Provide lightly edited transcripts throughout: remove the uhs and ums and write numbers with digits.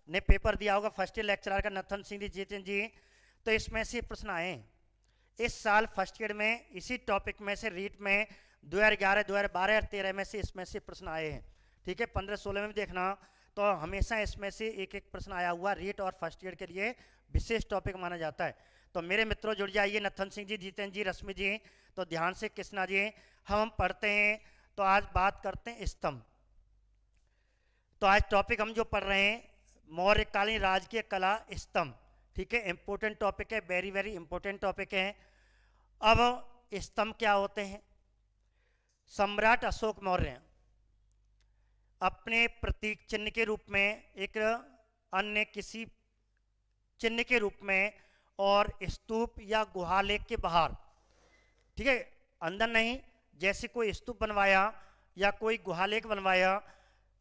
ने पेपर दिया होगा फर्स्ट ईयर लेक्चरर का नथन सिंह जी जितेंद्र जी, तो इसमें से प्रश्न आए इस साल फर्स्ट ईयर में इसी टॉपिक में से रीट में 2011 2012 और 13 में से इसमें से प्रश्न आए हैं। ठीक है, 15-16 में भी देखना, तो हमेशा इसमें से एक एक प्रश्न आया हुआ रीट और फर्स्ट ईयर के लिए विशेष टॉपिक माना जाता है। तो मेरे मित्रों जुड़ जाइए, नथन सिंह जी, जितेंद्र जी, रश्मि जी, तो ध्यान से कृष्णा जी हम पढ़ते हैं। तो आज बात करते हैं स्तंभ। तो आज टॉपिक हम जो पढ़ रहे हैं मौर्यकालीन राजकीय कला स्तंभ। ठीक है, इंपॉर्टेंट टॉपिक है, वेरी वेरी इंपॉर्टेंट टॉपिक है। अब स्तंभ क्या होते हैं? सम्राट अशोक मौर्य अपने प्रतीक चिन्ह के रूप में, एक अन्य किसी चिन्ह के रूप में और स्तूप या गुहालेख के बाहर, ठीक है, अंदर नहीं, जैसे कोई स्तूप बनवाया या कोई गुहालेख बनवाया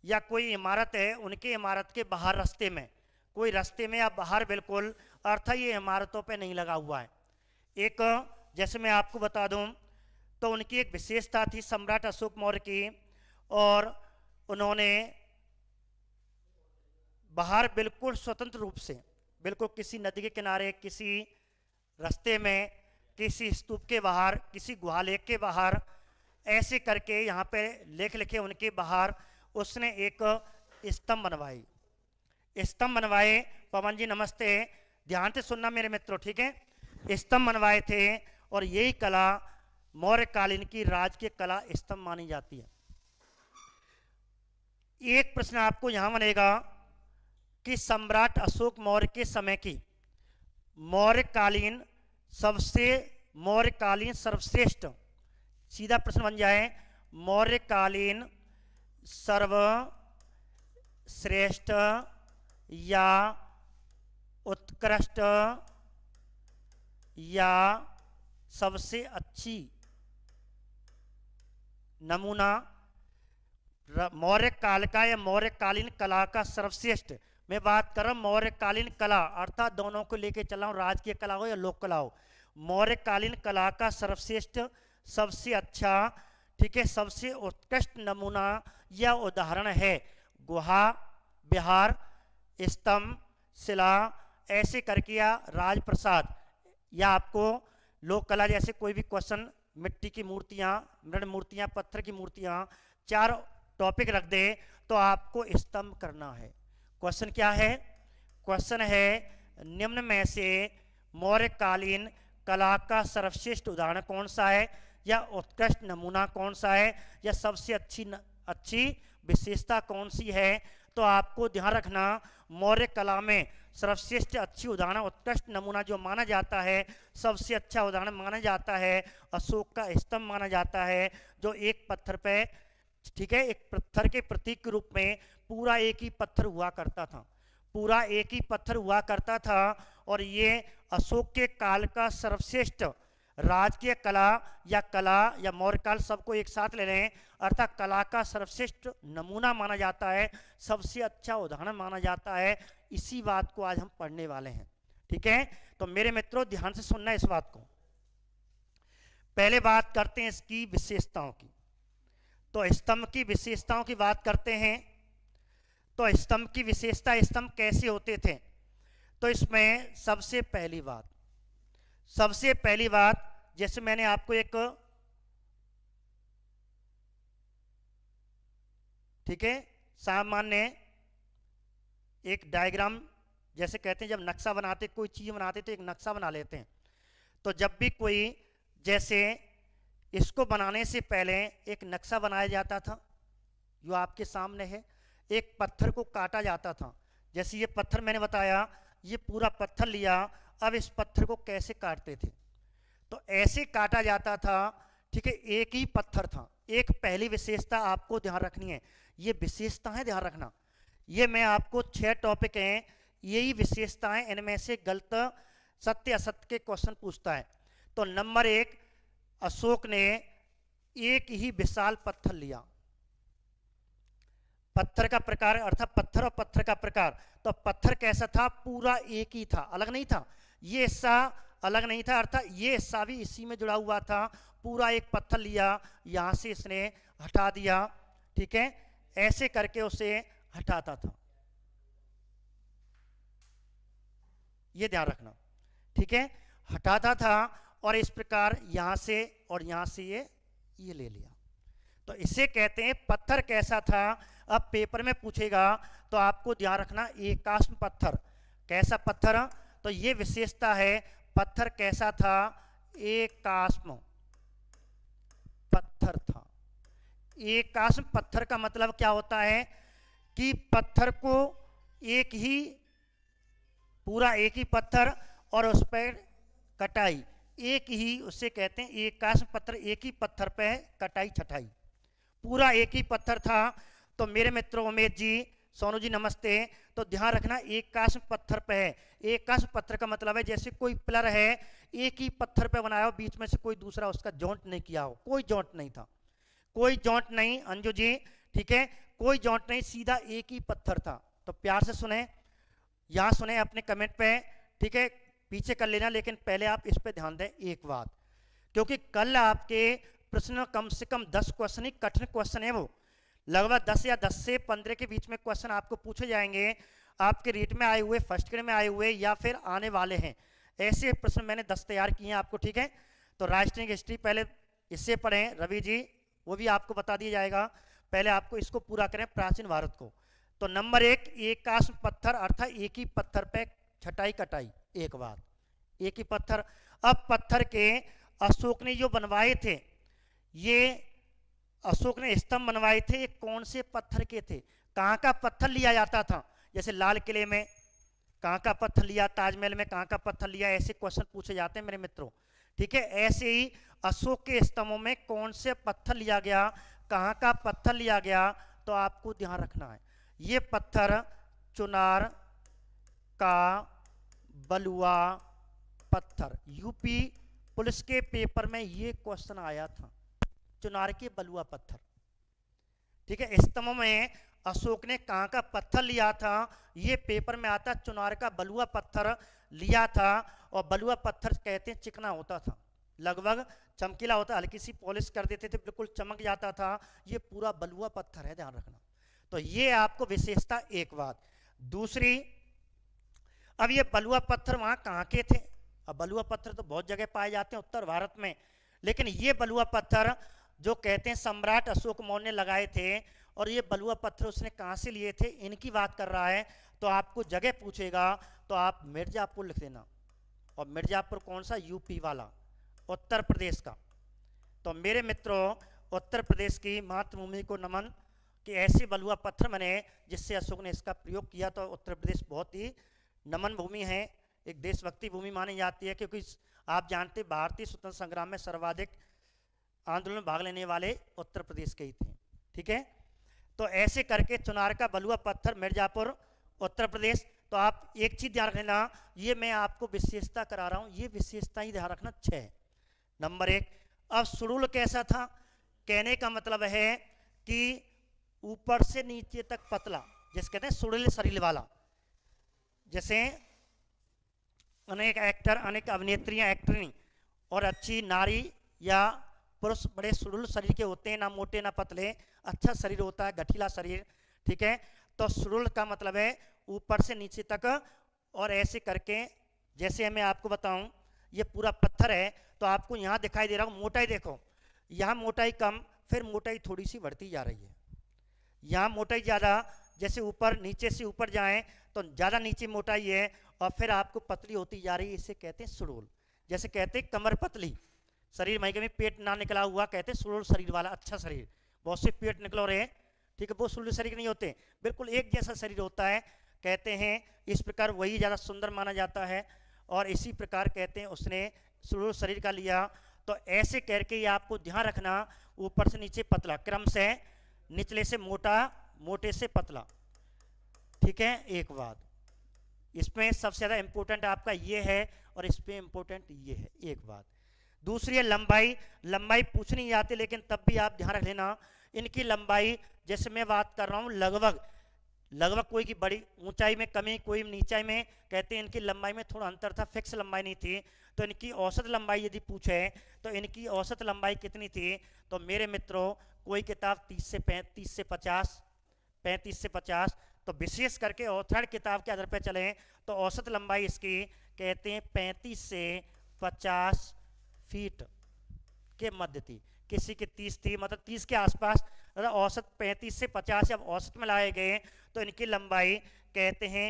या कोई इमारत है उनके इमारत के बाहर रास्ते में, कोई रास्ते में या बाहर बिल्कुल, अर्थात ये इमारतों पे नहीं लगा हुआ है। एक जैसे मैं आपको बता दूं तो उनकी एक विशेषता थी सम्राट अशोक मौर्य की, और उन्होंने बाहर बिल्कुल स्वतंत्र रूप से, बिल्कुल किसी नदी के किनारे, किसी रास्ते में, किसी स्तूप के बाहर, किसी गुहालेख के बाहर, ऐसे करके यहाँ पे लेख लिखे उनके बाहर उसने एक स्तंभ बनवाई, स्तंभ बनवाए। पवन जी नमस्ते, ध्यान से सुनना मेरे मित्रों, ठीक है। स्तंभ बनवाए थे और यही कला मौर्यकालीन की राजकीय कला स्तंभ मानी जाती है। एक प्रश्न आपको यहां बनेगा कि सम्राट अशोक मौर्य के समय की मौर्यकालीन सर्वश्रेष्ठ, सीधा प्रश्न बन जाए, मौर्यकालीन सर्वश्रेष्ठ या उत्कृष्ट या सबसे अच्छी नमूना मौर्य काल का या मौर्यकालीन कला का सर्वश्रेष्ठ, मैं बात कर रहा हूं मौर्यकालीन कला, अर्थात दोनों को लेके चला हूं, राजकीय कला हो या लोक कला हो। मौर्यकालीन कला का सर्वश्रेष्ठ, सबसे अच्छा, ठीक है, सबसे उत्कृष्ट नमूना या उदाहरण है गुहा, विहार, स्तंभ, शिला, ऐसे करके, या राजप्रसाद, या आपको लोक कला जैसे कोई भी क्वेश्चन, मिट्टी की मूर्तियां, मृण मूर्तियां, पत्थर की मूर्तियां, 4 टॉपिक रख दे तो आपको स्तंभ करना है। क्वेश्चन क्या है? क्वेश्चन है निम्न में से मौर्यकालीन कला का सर्वश्रेष्ठ उदाहरण कौन सा है, या उत्कृष्ट नमूना कौन सा है, या सबसे अच्छी विशेषता कौन सी है। तो आपको ध्यान रखना, मौर्य कला में सर्वश्रेष्ठ, अच्छी उदाहरण, उत्कृष्ट नमूना जो माना जाता है, सबसे अच्छा उदाहरण माना जाता है अशोक का स्तंभ माना जाता है, जो एक पत्थर पे, ठीक है, एक पत्थर के प्रतीक के रूप में पूरा एक ही पत्थर हुआ करता था, पूरा एक ही पत्थर हुआ करता था। और ये अशोक के काल का सर्वश्रेष्ठ राजकीय कला या मौर्यकाल, सबको एक साथ ले लें, अर्थात कला का सर्वश्रेष्ठ नमूना माना जाता है, सबसे अच्छा उदाहरण माना जाता है। इसी बात को आज हम पढ़ने वाले हैं, ठीक है। तो मेरे मित्रों ध्यान से सुनना इस बात को। पहले बात करते हैं इसकी विशेषताओं की। तो स्तंभ की विशेषताओं की बात करते हैं। तो स्तंभ की विशेषता, स्तंभ कैसे होते थे? तो इसमें सबसे पहली बात, जैसे मैंने आपको एक, ठीक है, सामान्य एक डायग्राम जैसे कहते हैं, जब नक्शा बनाते, कोई चीज बनाते तो एक नक्शा बना लेते हैं। तो जब भी कोई, जैसे इसको बनाने से पहले एक नक्शा बनाया जाता था, जो आपके सामने है, एक पत्थर को काटा जाता था। जैसे ये पत्थर मैंने बताया, ये पूरा पत्थर लिया, अब इस पत्थर को कैसे काटते थे, तो ऐसे काटा जाता था, ठीक है, एक ही पत्थर था। एक पहली विशेषता आपको ध्यान रखनी है, ये विशेषताएं ध्यान रखना, ये मैं आपको 6 टॉपिक हैं, यही विशेषताएं, इनमें से गलत, सत्य असत्य के क्वेश्चन पूछता है। तो नंबर 1, अशोक ने एक ही विशाल पत्थर लिया। पत्थर का प्रकार अर्थात पत्थर और पत्थर का प्रकार, तो पत्थर कैसा था? पूरा एक ही था, अलग नहीं था, ये हिस्सा अलग नहीं था, अर्थात ये हिस्सा भी इसी में जुड़ा हुआ था। पूरा एक पत्थर लिया, यहां से इसने हटा दिया, ठीक है, ऐसे करके उसे हटाता था। ये ध्यान रखना, ठीक है। हटाता था और इस प्रकार यहाँ से और यहाँ से ये ले लिया, तो इसे कहते हैं पत्थर कैसा था। अब पेपर में पूछेगा तो आपको ध्यान रखना एकाश्म पत्थर, कैसा पत्थर, तो ये विशेषता है, पत्थर कैसा था, एकाश्म पत्थर था। एकाश्म पत्थर का मतलब क्या होता है कि पत्थर को एक ही पूरा एक ही पत्थर और उस पर कटाई एक ही, उससे कहते हैं एकाश्म पत्थर, एक ही पत्थर पे कटाई छटाई, पूरा एक ही पत्थर था। तो मेरे मित्रों उमेश जी, सोनू जी नमस्ते, तो ध्यान रखना एकाश्म पत्थर पे है। एकाश्म पत्थर का मतलब है जैसे कोई पिलर है एक ही पत्थर पे बनाया हो, बीच में से कोई दूसरा उसका जॉइंट नहीं किया हो, कोई जॉइंट नहीं था, कोई जॉइंट नहीं अंजू जी, ठीक है, कोई जॉइंट नहीं, सीधा एक ही पत्थर था। तो प्यार से सुने, यहाँ सुने अपने कमेंट पे, ठीक है, पीछे कर लेना, लेकिन पहले आप इस पे ध्यान दें एक बात, क्योंकि कल आपके प्रश्न कम से कम 10 क्वेश्चन ही कठिन क्वेश्चन है, वो लगभग 10 या 10 से 15 के बीच में क्वेश्चन आपको पूछे जाएंगे, आपके रीट में आए हुए, फर्स्ट ग्रेड में आए हुए या फिर आने वाले हैं, ऐसे प्रश्न मैंने 10 तैयार किए हैं आपको, ठीक है। तो राष्ट्रीय हिस्ट्री पहले इससे पढ़ें रवि जी, वो भी आपको बता दिया जाएगा, पहले आपको इसको पूरा करें प्राचीन भारत को। तो नंबर 1 एकाश्म पत्थर अर्थात एक ही पत्थर पे छटाई कटाई, एक बात, एक ही पत्थर। अब पत्थर के अशोक ने जो बनवाए थे, ये अशोक ने स्तंभ बनवाए थे, ये कौन से पत्थर के थे, कहाँ का पत्थर लिया जाता था, जैसे लाल किले में कहाँ का पत्थर लिया, ताजमहल में कहाँ का पत्थर लिया, ऐसे क्वेश्चन पूछे जाते हैं मेरे मित्रों, ठीक है। ऐसे ही अशोक के स्तंभों में कौन से पत्थर लिया गया, कहाँ का पत्थर लिया गया, तो आपको ध्यान रखना है, ये पत्थर चुनार का बलुआ पत्थर, यूपी पुलिस के पेपर में ये क्वेश्चन आया था, चुनार के बलुआ पत्थर, ठीक है। स्तंभ में अशोक ने कहाँ का पत्थर लिया था, ये पेपर में आता, चुनार का बलुआ पत्थर लिया था, और बलुआ पत्थर कहते हैं चिकना होता था, लगभग चमकीला होता, हल्की सी पॉलिश कर देते थे, बिल्कुल चमक जाता था, ये पूरा बलुआ पत्थर है, ध्यान रखना। तो ये आपको विशेषता एक बात। दूसरी, अब ये बलुआ पत्थर वहाँ कहाँ के थे, अब बलुआ पत्थर तो बहुत जगह पाए जाते हैं उत्तर भारत में, लेकिन ये बलुआ पत्थर जो कहते हैं सम्राट अशोक मौर्य ने लगाए थे, और ये बलुआ पत्थर उसने कहाँ से लिए थे, इनकी बात कर रहा है। तो आपको जगह पूछेगा तो आप मिर्जापुर लिख देना, और मिर्जापुर कौन सा, यूपी वाला, उत्तर प्रदेश का। तो मेरे मित्रों उत्तर प्रदेश की मातृभूमि को नमन कि ऐसे बलुआ पत्थर बने जिससे अशोक ने इसका प्रयोग किया। तो उत्तर प्रदेश बहुत ही नमन भूमि है, एक देशभक्ति भूमि मानी जाती है, क्योंकि आप जानते भारतीय स्वतंत्रता संग्राम में सर्वाधिक आंदोलन में भाग लेने वाले उत्तर प्रदेश के ही थे, ठीक है। तो ऐसे करके चुनार का बलुआ पत्थर मिर्जापुर उत्तर प्रदेश। तो आप एक चीज ध्यान रखना, ये मैं आपको विशेषता करा रहा हूं, ये विशेषता ही ध्यान रखना 6 नंबर 1। अब सुडुल कैसा था, कहने का मतलब है कि ऊपर से नीचे तक पतला, जिसे कहते हैं सुडुल शरीर वाला। जैसे अनेक एक्टर, अनेक अभिनेत्रियां, एक्टरी और अच्छी नारी या पुरुष बड़े सुडुल शरीर के होते हैं, ना मोटे ना पतले, अच्छा शरीर होता है, गठीला शरीर, ठीक है। तो सुडुल का मतलब है ऊपर से नीचे तक, और ऐसे करके जैसे मैं आपको बताऊं ये पूरा पत्थर है, तो आपको यहाँ दिखाई दे रहा हूँ मोटाई, देखो यहाँ मोटाई कम, फिर मोटाई थोड़ी सी बढ़ती जा रही है, यहाँ मोटाई ज़्यादा, जैसे ऊपर नीचे से ऊपर जाएं तो ज़्यादा नीचे मोटाई है, और फिर आपको पतली होती जा रही है, इसे कहते हैं सुडुल। जैसे कहते हैं कमर पतली, शरीर मई में पेट ना निकला हुआ, कहते हैं सुडुल शरीर वाला, अच्छा शरीर। बहुत से पेट निकल रहे हैं, ठीक है, वो सुडुल शरीर नहीं होते, बिल्कुल एक जैसा शरीर होता है, कहते हैं इस प्रकार वही ज़्यादा सुंदर माना जाता है, और इसी प्रकार कहते हैं उसने सुडुल शरीर का लिया। तो ऐसे करके ये आपको ध्यान रखना, ऊपर से नीचे पतला, क्रम से निचले से मोटा, मोटे से पतला, ठीक है। एक बात इसमें सबसे ज़्यादा इंपॉर्टेंट आपका ये है, और इस पे इंपॉर्टेंट ये है, एक बात। दूसरी है लंबाई, लंबाई पूछ नहीं जाती, लेकिन तब भी आप ध्यान रख लेना, इनकी लंबाई जैसे मैं बात कर रहा हूँ लगभग लगभग कोई की बड़ी ऊंचाई में कमी, कोई नीचाई में, कहते हैं इनकी लंबाई में थोड़ा अंतर था, फिक्स लंबाई नहीं थी। तो इनकी औसत लंबाई यदि पूछे तो इनकी औसत लंबाई कितनी थी, तो मेरे मित्रों कोई किताब 30 से 50, 35 से 50, तो विशेष करके ऑथर किताब के आधार पर चले तो औसत लंबाई इसकी कहते हैं 35 से 50 फीट के मध्य थी, किसी की 30 थी, मतलब 30 के आसपास, औसत 35 से 50। जब औसत में लाए गए तो इनकी लंबाई कहते हैं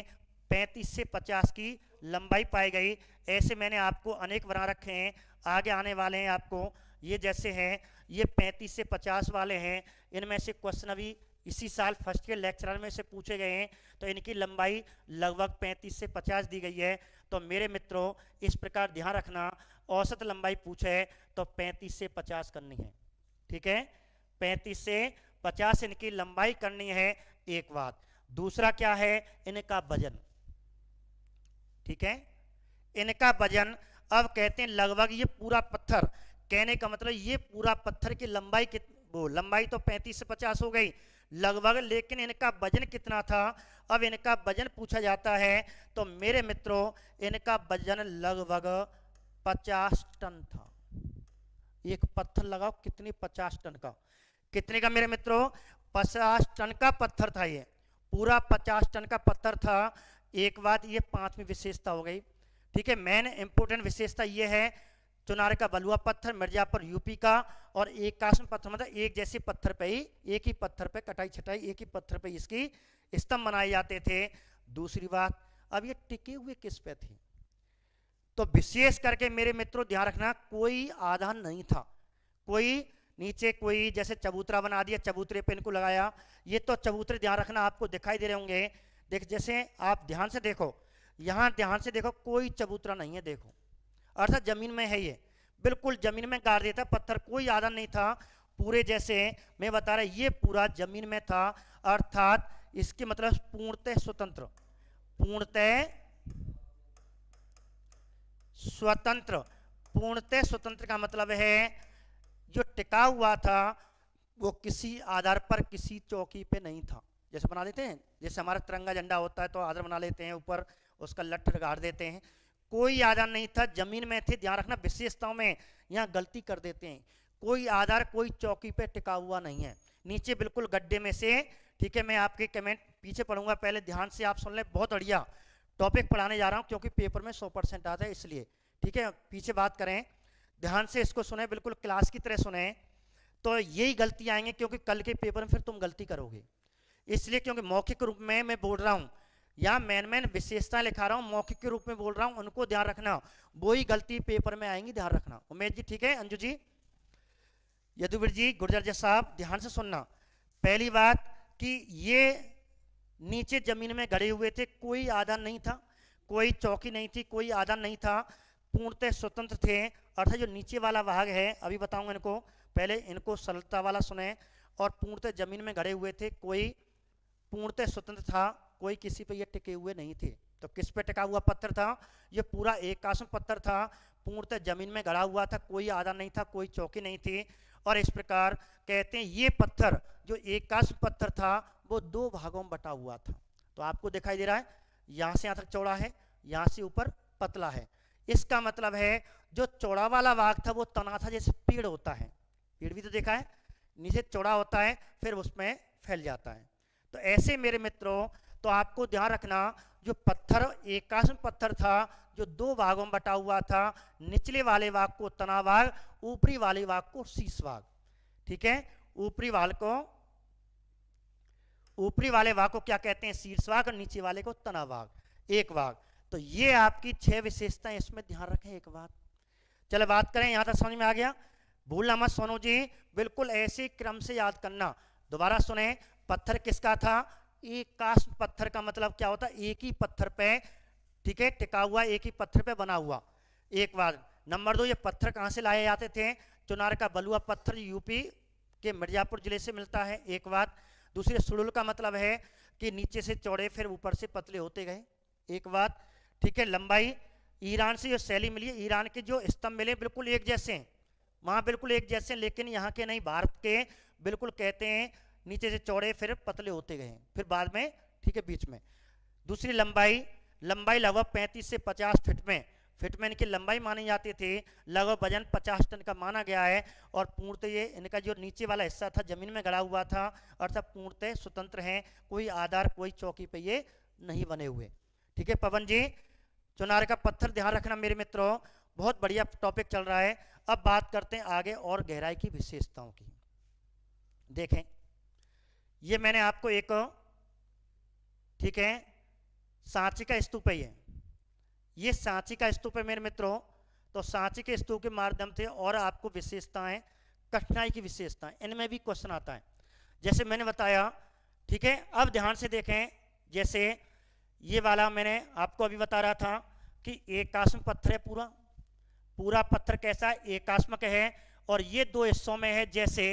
35 से 50 की लंबाई पाई गई। ऐसे मैंने आपको अनेक बना रखे हैं, आगे आने वाले हैं आपको। ये जैसे हैं, ये 35 से 50 वाले हैं, इनमें से क्वेश्चन अभी इसी साल फर्स्ट ईयर लेक्चरर में से पूछे गए हैं। तो इनकी लंबाई लगभग 35 से 50 दी गई है। तो मेरे मित्रों इस प्रकार ध्यान रखना, औसत लंबाई पूछे तो 35 से 50 करनी है, ठीक है, 35 से 50 इनकी लंबाई करनी है, एक बात। दूसरा क्या है, इनका वजन, ठीक है, इनका वजन। अब कहते हैं लगभग ये पूरा पत्थर, कहने का मतलब ये पूरा पत्थर की लंबाई वो लंबाई तो 35 से 50 हो गई लगभग, लेकिन इनका वजन कितना था। अब इनका वजन पूछा जाता है तो मेरे मित्रों इनका वजन लगभग 50 टन था। एक पत्थर लगाओ कितनी, 50 टन का। कितने का मेरे मित्रों, 50 टन का पत्थर था, ये पूरा 50 टन का पत्थर था। एक बात, ये 5वीं विशेषता हो गई, ठीक है। मेन इंपोर्टेंट विशेषता ये है, चुनार का बलुआ पत्थर मिर्जापुर यूपी का, और एक कास्म पत्थर, मतलब एक जैसे पत्थर पे ही, एक ही पत्थर पे कटाई छटाई, एक ही पत्थर पे इसकी स्तंभ बनाए जाते थे। दूसरी बात, अब ये टिके हुए किस पे थे, तो विशेष करके मेरे मित्रों ध्यान रखना, कोई आधार नहीं था, कोई नीचे कोई जैसे चबूतरा बना दिया, चबूतरे पे इनको लगाया। ये तो चबूतरे ध्यान रखना आपको दिखाई दे रहे होंगे, देख जैसे आप ध्यान से देखो, यहाँ ध्यान से देखो, कोई चबूतरा नहीं है, देखो, अर्थात जमीन में है, ये बिल्कुल जमीन में गाड़ देता पत्थर, कोई आधार नहीं था, पूरे जैसे मैं बता रहा, ये पूरा जमीन में था, अर्थात इसके मतलब पूर्णतः स्वतंत्र, पूर्णतः स्वतंत्र। पूर्णतः स्वतंत्र का मतलब है जो टिका हुआ था वो किसी आधार पर, किसी चौकी पे नहीं था। जैसे बना देते हैं, जैसे हमारा तिरंगा झंडा होता है तो आधार बना लेते हैं, ऊपर उसका लठ गाड़ देते हैं, कोई आधार नहीं था, जमीन में थे। ध्यान रखना विशेषताओं में यहाँ गलती कर देते हैं, कोई आधार कोई चौकी पे टिका हुआ नहीं है, नीचे बिल्कुल गड्ढे में से, ठीक है। मैं आपके कमेंट पीछे पढ़ूंगा, पहले ध्यान से आप सुन लें, बहुत बढ़िया टॉपिक पढ़ाने जा रहा हूँ क्योंकि पेपर में 100% आता है इसलिए, ठीक है। पीछे बात करें, ध्यान से इसको सुने, बिल्कुल क्लास की तरह सुने, तो यही गलती आएंगे क्योंकि कल के पेपर में फिर तुम गलती करोगे, इसलिए क्योंकि मौखिक रूप में मैं बोल रहा हूँ, या मेन विशेषताएं लिखा रहा हूँ, मौखिक के रूप में बोल रहा हूँ, उनको ध्यान रखना, वही गलती पेपर में आएंगी, ध्यान रखना। उमेश जी ठीक है, अंजू जी, यदुवीर जी, गुर्जर साहब, ध्यान से सुनना। पहली बात कि ये नीचे जमीन में गड़े हुए थे, कोई आधार नहीं था, कोई चौकी नहीं थी, कोई आधार नहीं था, पूर्णतः स्वतंत्र थे। अर्थात जो नीचे वाला भाग है, अभी बताऊंगा इनको, पहले इनको सरलता वाला सुने, और पूर्णतः जमीन में गड़े हुए थे, कोई पूर्णतः स्वतंत्र था, कोई किसी पे ये टिके हुए नहीं थे। तो किस पे टिका हुआ पत्थर था, ये पूरा एक कास्म पत्थर था, पूर्णतः जमीन में गड़ा हुआ था, कोई आधार नहीं था, कोई चौकी नहीं थी। और इस प्रकार कहते हैं ये पत्थर जो एक कास्म पत्थर था वो 2 भागों में बटा हुआ था। तो आपको दिखाई दे रहा है, यहाँ से यहाँ तक चौड़ा है, यहाँ से ऊपर पतला है। इसका मतलब है जो चौड़ा वाला भाग था वो तना था, जैसे पेड़ होता है, पेड़ भी तो देखा है, नीचे चौड़ा होता है फिर उसमें फैल जाता है। तो ऐसे मेरे मित्रों, तो आपको ध्यान रखना, जो पत्थर एक कास्म पत्थर था जो 2 भागों में बटा हुआ था, निचले वाले भाग को तना भाग, ऊपरी वाले भाग को शीर्ष भाग, ठीक है। ऊपरी वाले भाग को क्या कहते हैं, शीर्ष भाग, और नीचे वाले को तना भाग, एक भाग। तो ये आपकी 6 विशेषताएं, इसमें ध्यान रखें एक बात। चलो बात करें, यहां तक समझ में आ गया, भूलना मत सोनू जी, बिल्कुल ऐसे क्रम से याद करना। दोबारा सुने, पत्थर किसका था, एक कास्म पत्थर का मतलब क्या होता है, एक ही पत्थर पे, ठीक है, टिका हुआ, एक ही पत्थर पे बना हुआ, एक बात। नंबर 2, ये पत्थर कहां से लाए जाते थे, चुनार का बलुआ पत्थर यूपी के मिर्जापुर जिले से मिलता है, एक बात। दूसरे सुडुल का मतलब है कि नीचे से चौड़े फिर ऊपर से पतले होते गए, एक बात, ठीक है। लंबाई, ईरान से जो शैली मिली है, ईरान के जो स्तंभ मिले बिल्कुल एक जैसे हैं, वहां बिल्कुल एक जैसे, लेकिन यहाँ के नहीं, भारत के बिल्कुल कहते हैं नीचे से चौड़े फिर पतले होते गए, फिर बाद में, ठीक है, बीच में। दूसरी लंबाई लगभग 35 से 50 फीट में, फिटमैन की लंबाई मानी जाती थी, लगभग वजन 50 टन का माना गया है। और पूर्णतः ये इनका जो नीचे वाला हिस्सा था जमीन में गड़ा हुआ था, अर्थात पूर्णतः स्वतंत्र हैं, कोई आधार कोई चौकी पे ये नहीं बने हुए। ठीक है पवन जी, चुनार का पत्थर ध्यान रखना मेरे मित्रों, बहुत बढ़िया टॉपिक चल रहा है। अब बात करते हैं आगे और गहराई की विशेषताओं की। देखें ये मैंने आपको एक, ठीक है, सांची का स्तूप है, ये सांची का स्तूप है मेरे मित्रों। तो सांची के स्तूप के माध्यम से और आपको विशेषताएं, कठिनाई की विशेषताएं, इनमें भी क्वेश्चन आता है जैसे मैंने बताया। ठीक है, अब ध्यान से देखें, जैसे ये वाला मैंने आपको अभी बता रहा था कि एकाश्म पत्थर है, पूरा पूरा पत्थर कैसा है, एकाश्मक है, और ये दो हिस्सों में है। जैसे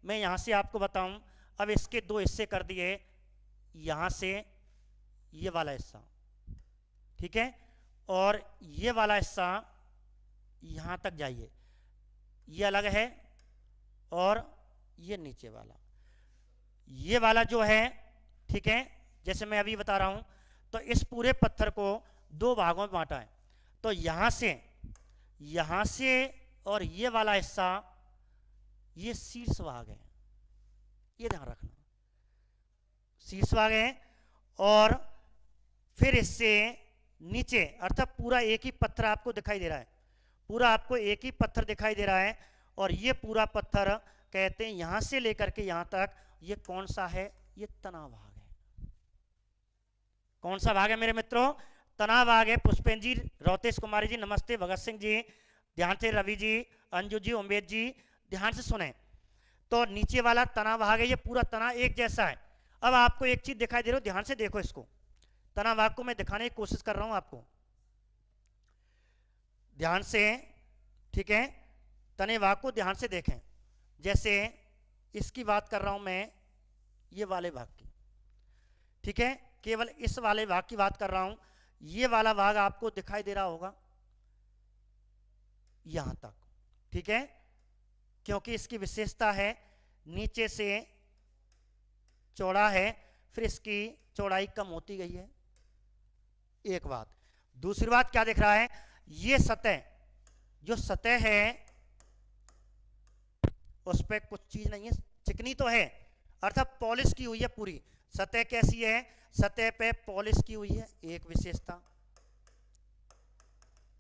मैं यहां से आपको बताऊं, अब इसके दो हिस्से कर दिए, यहां से ये वाला हिस्सा, ठीक है, और ये वाला हिस्सा यहां तक जाइए, ये अलग है, और ये नीचे वाला, ये वाला जो है, ठीक है, जैसे मैं अभी बता रहा हूं। तो इस पूरे पत्थर को दो भागों में बांटा है। तो यहां से और ये वाला हिस्सा, ये शीर्ष भाग है, ये ध्यान रखना, शीर्ष भाग है। और फिर इससे नीचे, अर्थात पूरा एक ही पत्थर आपको दिखाई दे रहा है, पूरा आपको एक ही पत्थर दिखाई दे रहा है। और ये पूरा पत्थर कहते हैं यहां से लेकर के यहां तक, ये कौन सा है, ये तना भाग है। कौन सा भाग है मेरे मित्रों, तना भाग है। पुष्पेन जी, रोतेश कुमारी जी नमस्ते, भगत सिंह जी ध्यान से, रवि जी, अंजू जी, उमेद जी ध्यान से सुने। तो नीचे वाला तना भाग है, ये पूरा तना एक जैसा है। अब आपको एक चीज दिखाई दे रही हो, ध्यान से देखो इसको, तना भाग को मैं दिखाने की कोशिश कर रहा हूं आपको, ध्यान से, ठीक है, तने भाग को ध्यान से देखें। जैसे इसकी बात कर रहा हूं मैं, ये वाले भाग की, ठीक है, केवल इस वाले भाग की बात कर रहा हूं। ये वाला भाग आपको दिखाई दे रहा होगा यहां तक, ठीक है, क्योंकि इसकी विशेषता है नीचे से चौड़ा है, फिर इसकी चौड़ाई कम होती गई है, एक बात। दूसरी बात क्या दिख रहा है, ये सतह, जो सतह है उस पर कुछ चीज नहीं है, चिकनी तो है, अर्थात पॉलिश की हुई है पूरी सतह। कैसी है, सतह पे पॉलिश की हुई है, एक विशेषता,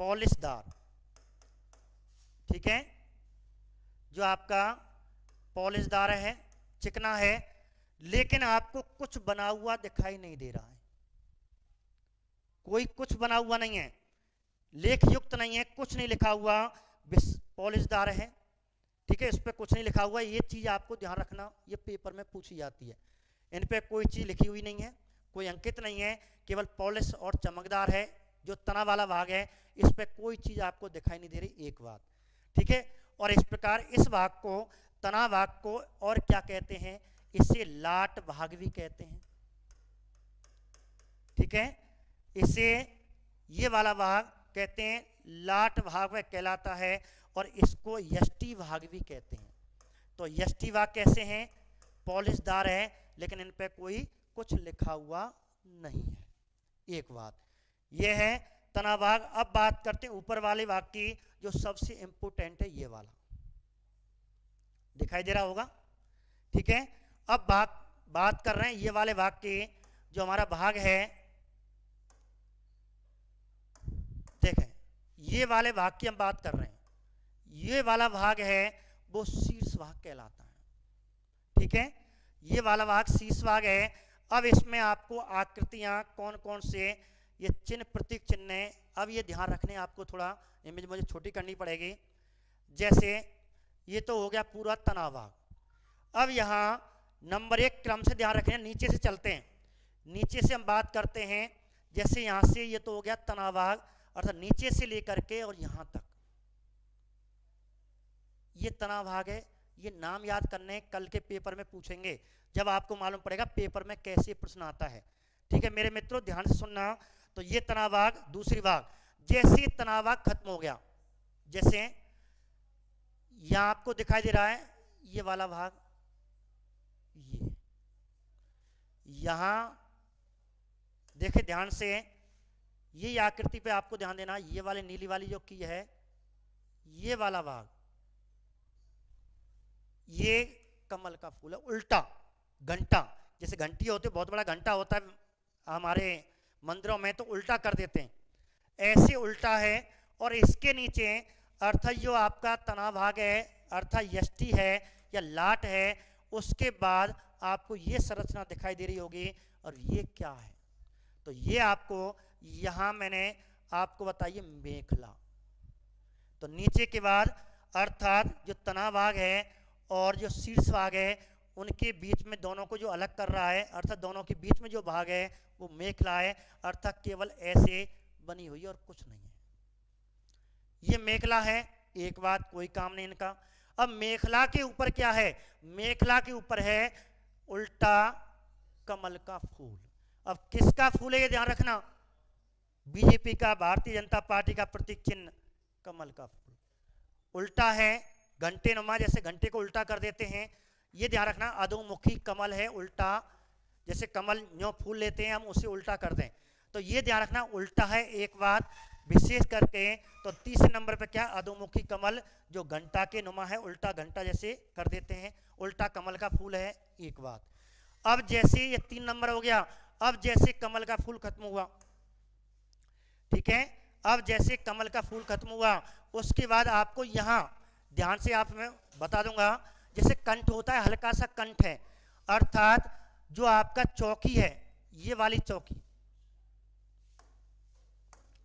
पॉलिशदार, ठीक है, जो आपका पॉलिशदार है, चिकना है, लेकिन आपको कुछ बना हुआ दिखाई नहीं दे रहा है, कोई कुछ बना हुआ नहीं है, लेख युक्त नहीं है, कुछ नहीं लिखा हुआ, पॉलिशदार है, ठीक है, इस पर कुछ नहीं लिखा हुआ। ये चीज आपको ध्यान रखना, ये पेपर में पूछी जाती है। इन पे कोई चीज लिखी हुई नहीं है, कोई अंकित नहीं है, केवल पॉलिश और चमकदार है। जो तना वाला भाग है, इस पे कोई चीज आपको दिखाई नहीं दे रही, एक बात, ठीक है। और इस प्रकार इस भाग को, तना भाग को और क्या कहते हैं, इसे लाट भाग भी कहते हैं, ठीक है, इसे ये वाला भाग कहते हैं लाट भाग में कहलाता है, और इसको यष्टि भाग भी कहते हैं। तो यष्टि भाग कैसे हैं, पॉलिशदार है, लेकिन इन पे कोई कुछ लिखा हुआ नहीं है, एक बात यह है तना भाग। अब बात करते हैं ऊपर वाले भाग की, जो सबसे इंपोर्टेंट है, ये वाला दिखाई दे रहा होगा, ठीक है। अब बात कर रहे हैं ये वाले भाग की, जो हमारा भाग है, देखें ये वाले भाग की हम बात कर रहे हैं, ये वाला भाग है वो शीर्ष भाग कहलाता है, ठीक है, ये वाला भाग शीर्ष भाग है। अब इसमें आपको आकृतियां कौन कौन से, ये चिन्ह प्रतीक चिन्ह है, अब ये ध्यान रखने आपको, थोड़ा इमेज मुझे छोटी करनी पड़ेगी। जैसे ये तो हो गया पूरा तना भाग। अब यहाँ नंबर एक क्रम से ध्यान रखें, नीचे से चलते हैं, नीचे से हम बात करते हैं। जैसे यहाँ से ये तो हो गया तना भाग, अर्थात नीचे से लेकर के और यहाँ तक ये तना भाग है। ये नाम याद करने, कल के पेपर में पूछेंगे, जब आपको मालूम पड़ेगा पेपर में कैसे प्रश्न आता है, ठीक है मेरे मित्रों, ध्यान से सुनना। तो ये तना भाग, दूसरी भाग, जैसे तना भाग खत्म हो गया, जैसे यहां आपको दिखाई दे रहा है ये वाला भाग, ये यहां देखे ध्यान से, ये आकृति पे आपको ध्यान देना, ये वाली नीली वाली जो की है, ये वाला भाग, ये कमल का फूल है। उल्टा घंटा, जैसे घंटी होती है, बहुत बड़ा घंटा होता है हमारे मंदिरों में, तो उल्टा कर देते हैं, ऐसे उल्टा है। और इसके नीचे अर्थात जो आपका तना भाग है, अर्थात यष्टि है या लाट है, उसके बाद आपको ये संरचना दिखाई दे रही होगी। और ये क्या है? तो ये आपको यहां मैंने आपको बताइए मेखला। तो नीचे के बाद अर्थात जो तना भाग है और जो शीर्ष भाग है, उनके बीच में दोनों को जो अलग कर रहा है, अर्थात दोनों के बीच में जो भाग है वो मेखला है, अर्थात केवल ऐसे बनी हुई और कुछ नहीं है। ये मेखला है, एक बात, कोई काम नहीं इनका। अब मेखला के ऊपर क्या है? मेखला के ऊपर है उल्टा कमल का फूल। अब किसका फूल है ये ध्यान रखना, बीजेपी का, भारतीय जनता पार्टी का प्रतीक चिन्ह कमल का फूल। उल्टा है, घंटे नुमा, जैसे घंटे को उल्टा कर देते हैं, ये ध्यान रखना। अधोमुखी कमल है, उल्टा, जैसे कमल न्यो फूल लेते हैं हम, उसे उल्टा कर दें, तो ये ध्यान रखना उल्टा है, एक बात विशेष करके। तो तीसरे नंबर पे क्या? अधोमुखी कमल, जो घंटा के नुमा है, उल्टा घंटा जैसे कर देते हैं, उल्टा कमल का फूल है, एक बात। अब जैसे ये 3 नंबर हो गया। अब जैसे कमल का फूल खत्म हुआ, ठीक है, अब जैसे कमल का फूल खत्म हुआ, उसके बाद आपको यहां ध्यान से आप मैं बता दूंगा, जैसे कंठ होता है, हल्का सा कंठ है, अर्थात जो आपका चौकी है, ये वाली चौकी,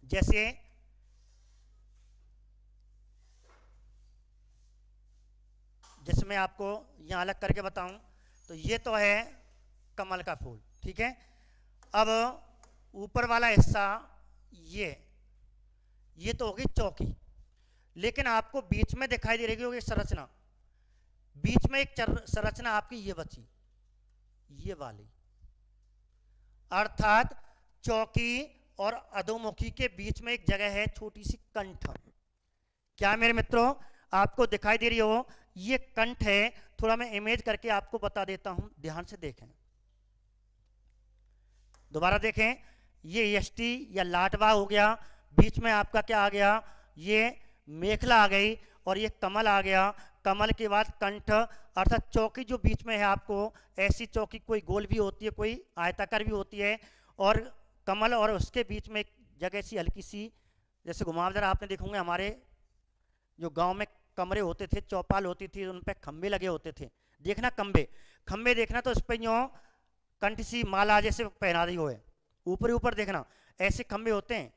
जैसे जैसे मैं आपको यहां अलग करके बताऊं, तो ये तो है कमल का फूल, ठीक है। अब ऊपर वाला हिस्सा ये तो होगी चौकी, लेकिन आपको बीच में दिखाई दे रही होगी संरचना, बीच में एक संरचना आपकी ये बची, ये वाली, अर्थात चौकी और अधोमुखी के बीच में एक जगह है, छोटी सी कंठ। क्या मेरे मित्रों आपको दिखाई दे रही हो? ये कंठ है, थोड़ा मैं इमेज करके आपको बता देता हूं, ध्यान से देखें, दोबारा देखें। ये यष्टि या लाटवा हो गया, बीच में आपका क्या आ गया? ये मेखला आ गई, और ये कमल आ गया, कमल के बाद कंठ, अर्थात चौकी जो बीच में है, आपको ऐसी चौकी कोई गोल भी होती है, कोई आयताकार भी होती है, और कमल और उसके बीच में एक जगह सी हल्की सी, जैसे घुमावदार आपने देखोगे, हमारे जो गांव में कमरे होते थे, चौपाल होती थी, उन पे खंबे लगे होते थे, देखना खंबे देखना, तो इस पे यूं कंठ सी माला जैसे पहना दी हो है, ऊपर ऊपर देखना, ऐसे खंबे होते हैं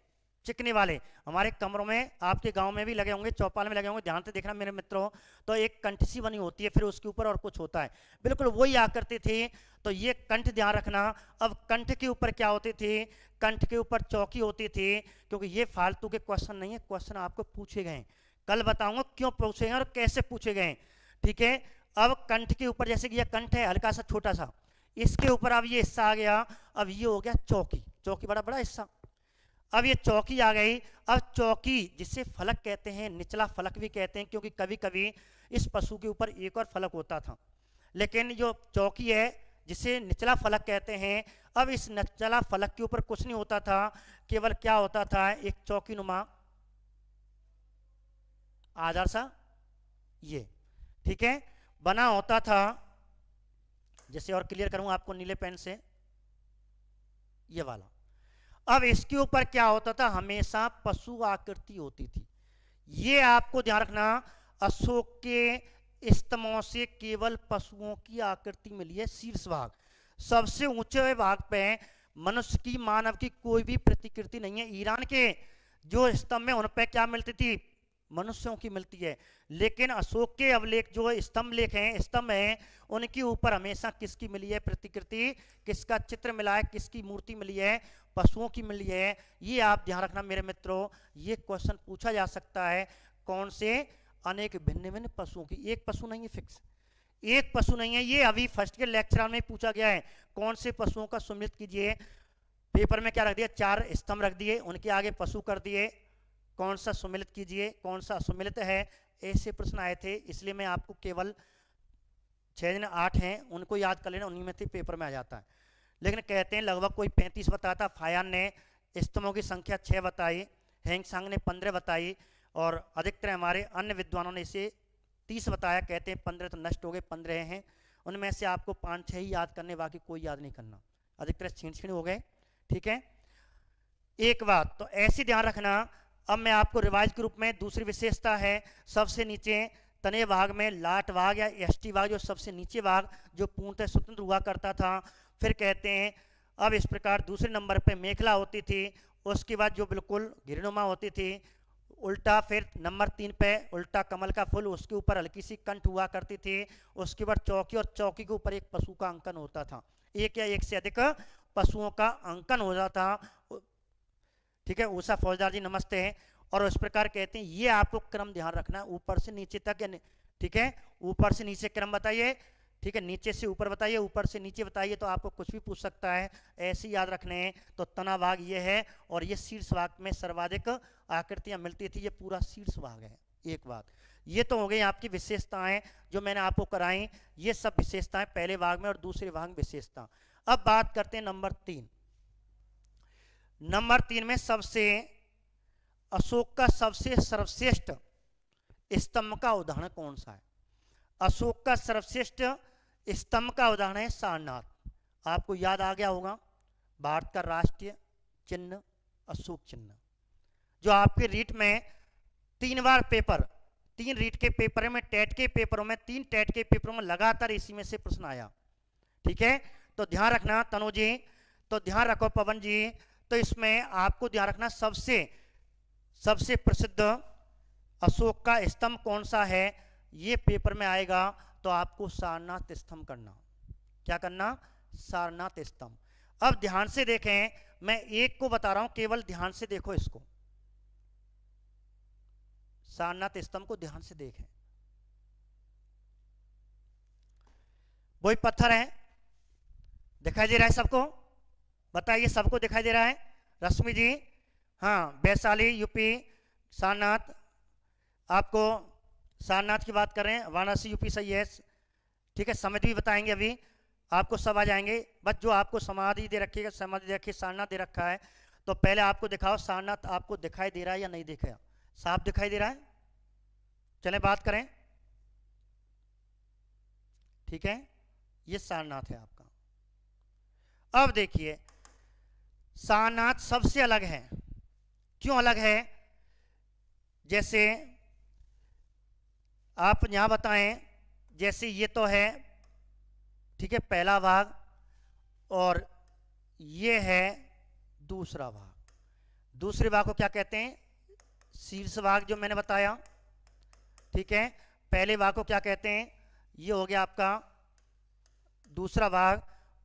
चिकने वाले, हमारे कमरों में, आपके गांव में भी लगे होंगे, चौपाल में लगे होंगे, ध्यान से देखना मेरे मित्रों। तो एक कंठ सी बनी होती है, फिर उसके ऊपर और कुछ होता है, बिल्कुल वही आकृति थी। तो ये कंठ ध्यान रखना। अब कंठ के ऊपर क्या होती थी? कंठ के ऊपर चौकी होती थी, क्योंकि ये फालतू के क्वेश्चन नहीं है, क्वेश्चन आपको पूछे गए, कल बताऊंगा क्यों पूछे गए और कैसे पूछे गए, ठीक है। अब कंठ के ऊपर, जैसे कि यह कंठ है हल्का सा छोटा सा, इसके ऊपर अब ये हिस्सा आ गया, अब ये हो गया चौकी, चौकी बड़ा बड़ा हिस्सा, अब ये चौकी आ गई। अब चौकी जिसे फलक कहते हैं, निचला फलक भी कहते हैं, क्योंकि कभी कभी इस पशु के ऊपर एक और फलक होता था, लेकिन जो चौकी है जिसे निचला फलक कहते हैं, अब इस निचला फलक के ऊपर कुछ नहीं होता था, केवल क्या होता था? एक चौकी नुमा आधार सा, ये, ठीक है, बना होता था। जैसे और क्लियर करूंगा आपको नीले पेन से, ये वाला। अब इसके ऊपर क्या होता था? हमेशा पशु आकृति होती थी। ये आपको ध्यान रखना, अशोक के स्तंभों से केवल पशुओं की आकृति मिली है, शीर्ष भाग, सबसे ऊंचे भाग पे मनुष्य की, मानव की कोई भी प्रतिकृति नहीं है। ईरान के जो स्तंभ है उन पे क्या मिलती थी? मनुष्यों की मिलती है, लेकिन अशोक के अवलेख जो स्तंभ लेख हैं, स्तंभ हैं, उनके ऊपर हमेशा किसकी मिली है प्रतिकृति? किसका चित्र मिला है? किसकी मूर्ति मिली है? पशुओं की मिली है। ये आप ध्यान रखना मेरे मित्रों, ये क्वेश्चन पूछा जा सकता है। कौन से? अनेक भिन्न भिन्न पशुओं की, एक पशु नहीं है फिक्स, एक पशु नहीं है। ये अभी फर्स्ट के लेक्चर में पूछा गया है, कौन से पशुओं का सुमिलित कीजिए। पेपर में क्या रख दिया? 4 स्तंभ रख दिए, उनके आगे पशु कर दिए, कौन सा सुमिलित कीजिए, कौन सा असुमिलित है, ऐसे प्रश्न आए थे। इसलिए मैं आपको केवल 6 दिन 8 हैं उनको याद कर लेना, उन्हीं में से पेपर में आ जाता है। लेकिन कहते हैं लगभग कोई 35 बताया था, फायान ने स्तंभों की संख्या 6 बताई, हैंगसांग ने 15 बताई, और अधिकतर हमारे अन्य विद्वानों ने इसे 30 बताया। कहते हैं 15 तो नष्ट हो गए, 15 हैं, उनमें से आपको 5-6 ही याद करने, बाकी कोई याद नहीं करना, अधिकतर छीण हो गए। ठीक है, एक बात तो ऐसी ध्यान रखना। अब मैं आपको रिवाइज के रूप में दूसरी विशेषता है, सबसे नीचे तने भाग में लाट भाग या यष्टि भाग, जो सबसे नीचे भाग जो पूर्णतः स्वतंत्र हुआ करता था। फिर कहते हैं अब इस प्रकार दूसरे नंबर पे मेखला होती थी, उसके बाद जो बिल्कुल घिरनुमा होती थी उल्टा, फिर नंबर 3 पे उल्टा कमल का फूल, उसके ऊपर हल्की सी कंठ हुआ करती थी, उसके बाद चौकी, और चौकी के ऊपर एक पशु का अंकन होता था, एक या एक से अधिक पशुओं का अंकन हो जाता। ठीक है, उषा फौजदार जी नमस्ते हैं। और इस प्रकार कहते हैं, ये आपको क्रम ध्यान रखना, ऊपर से नीचे तक, ठीक है, ऊपर से नीचे क्रम बताइए, ठीक है, नीचे से ऊपर बताइए, ऊपर से नीचे बताइए, तो आपको कुछ भी पूछ सकता है, ऐसे याद रखने हैं। तो तना भाग ये है, और ये शीर्ष भाग में सर्वाधिक आकृतियां मिलती थी, ये पूरा शीर्ष भाग है। एक बात ये तो हो गई आपकी विशेषताएं जो मैंने आपको कराई, ये सब विशेषताएं पहले भाग में और दूसरे भाग में विशेषता। अब बात करते हैं नंबर 3। नंबर 3 में सबसे अशोक का सबसे सर्वश्रेष्ठ स्तंभ का उदाहरण कौन सा है? अशोक का सर्वश्रेष्ठ स्तंभ का उदाहरण है सारनाथ। आपको याद आ गया होगा, भारत का राष्ट्रीय चिन्ह अशोक चिन्ह, जो आपके रीट में 3 बार पेपर, 3 रीट के पेपर में, टेट के पेपरों में, 3 टेट के पेपरों में लगातार इसी में से प्रश्न आया। ठीक है, तो ध्यान रखना तनु जी, तो ध्यान रखो पवन जी, तो इसमें आपको ध्यान रखना सबसे प्रसिद्ध अशोक का स्तंभ कौन सा है, ये पेपर में आएगा। तो आपको सारनाथ स्तंभ करना, क्या करना? सारनाथ स्तंभ। अब ध्यान से देखें, मैं एक को बता रहा हूं, केवल ध्यान से देखो इसको, सारनाथ स्तंभ को ध्यान से देखें। वही पत्थर है, दिखाई दे रहा है सबको? बताइए, सबको दिखाई दे रहा है? रश्मि जी, हाँ, वैशाली यूपी, सारनाथ, आपको सारनाथ की बात कर रहे हैं, वाराणसी यूपी सही है। ठीक है, समाधि भी बताएंगे, अभी आपको सब आ जाएंगे। बस जो आपको समाधि दे रखी है, समाधि दे रखी है, सारनाथ दे रखा है, तो पहले आपको दिखाओ सारनाथ आपको दिखाई दे रहा है या नहीं दिख रहा? साफ दिखाई दे रहा है? चलें बात करें। ठीक है, ये सारनाथ है आपका। अब देखिए, सारनाथ सबसे अलग है। क्यों अलग है? जैसे आप यहां बताएं, जैसे ये तो है, ठीक है, पहला भाग, और ये है दूसरा भाग। दूसरे भाग को क्या कहते हैं? शीर्ष भाग, जो मैंने बताया। ठीक है, पहले भाग को क्या कहते हैं? ये हो गया आपका दूसरा भाग,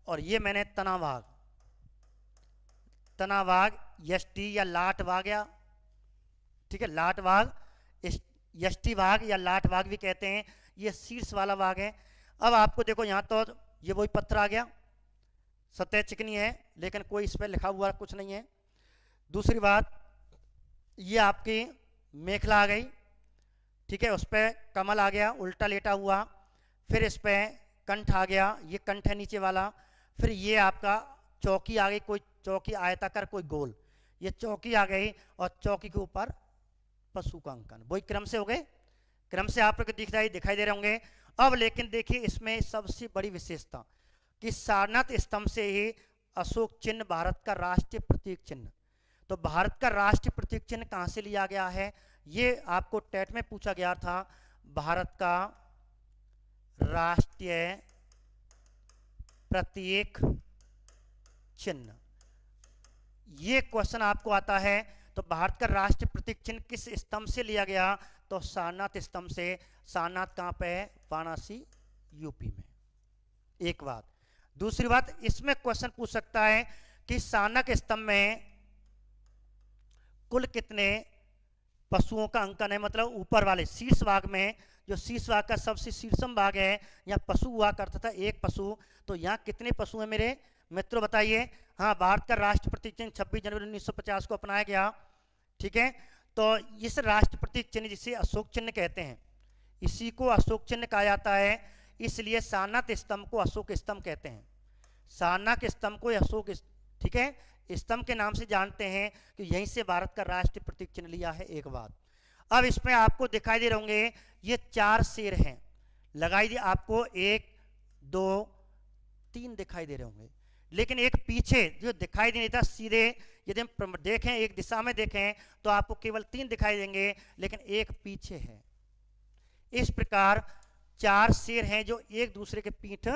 और ये मैंने तना भाग, तना भाग, यष्टि या लाट भाग, या ठीक है, लाट भाग, यष्टि भाग या लाट भाग भी कहते हैं, ये शीर्ष वाला भाग है। अब आपको देखो, यहां तो ये वही पत्थर आ गया, सतह चिकनी है, लेकिन कोई इस पर लिखा हुआ कुछ नहीं है। दूसरी बात, ये आपकी मेखला आ गई, ठीक है, उस पर कमल आ गया उल्टा लेटा हुआ, फिर इस पर कंठ आ गया, ये कंठ है नीचे वाला, फिर ये आपका चौकी आ गई, कोई चौकी आयताकार, कोई गोल, ये चौकी आ गई, और चौकी के ऊपर पशु का अंकन। वही क्रम से हो गए, क्रम से आप लोग दिखाई दे रहे होंगे। अब लेकिन देखिए, इसमें सबसे बड़ी विशेषता कि सारनाथ स्तंभ से ही अशोक चिन्ह भारत का राष्ट्रीय प्रतीक चिन्ह। तो भारत का राष्ट्रीय प्रतीक चिन्ह कहां से लिया गया है? ये आपको टेट में पूछा गया था, भारत का राष्ट्रीय प्रतीक चिन्ह, ये क्वेश्चन आपको आता है। तो भारत का राष्ट्रीय प्रतीक चिन्ह किस स्तंभ से लिया गया? तो सारनाथ स्तंभ से। सारनाथ कहां पे है? वाराणसी यूपी में। एक बात। दूसरी बात, इसमें क्वेश्चन पूछ सकता है कि सारनाथ स्तंभ में कुल कितने पशुओं का अंकन है? मतलब ऊपर वाले शीर्ष भाग में, जो शीर्ष भाग का सबसे शीर्षम भाग है, यहाँ पशु हुआ करता था, एक पशु। तो यहाँ कितने पशु हैं मेरे मित्रों, बताइए। हाँ, भारत का राष्ट्रीय प्रतीक चिन्ह 26 जनवरी 1950 को अपनाया गया। ठीक है, तो इस राष्ट्रीय प्रतीक चिन्ह जिसे अशोक चिन्ह कहते हैं, इसी को अशोक चिन्ह कहा जाता है। इसलिए सारनाथ स्तंभ को अशोक स्तंभ कहते हैं, सारनाथ स्तंभ को अशोक, ठीक है, स्तंभ के नाम से जानते हैं कि यहीं से भारत का राष्ट्रीय प्रतीक चिन्ह लिया है। एक बात, अब इसमें आपको दिखाई दे रहे होंगे ये 4 शेर हैं, लगाई दी आपको 1 2 3 दिखाई दे रहे होंगे, लेकिन एक पीछे जो दिखाई नहीं देता सीधे, यदि हम देखें एक दिशा में देखें तो आपको केवल 3 दिखाई देंगे, लेकिन एक पीछे है। इस प्रकार 4 शेर हैं जो एक दूसरे के पीठ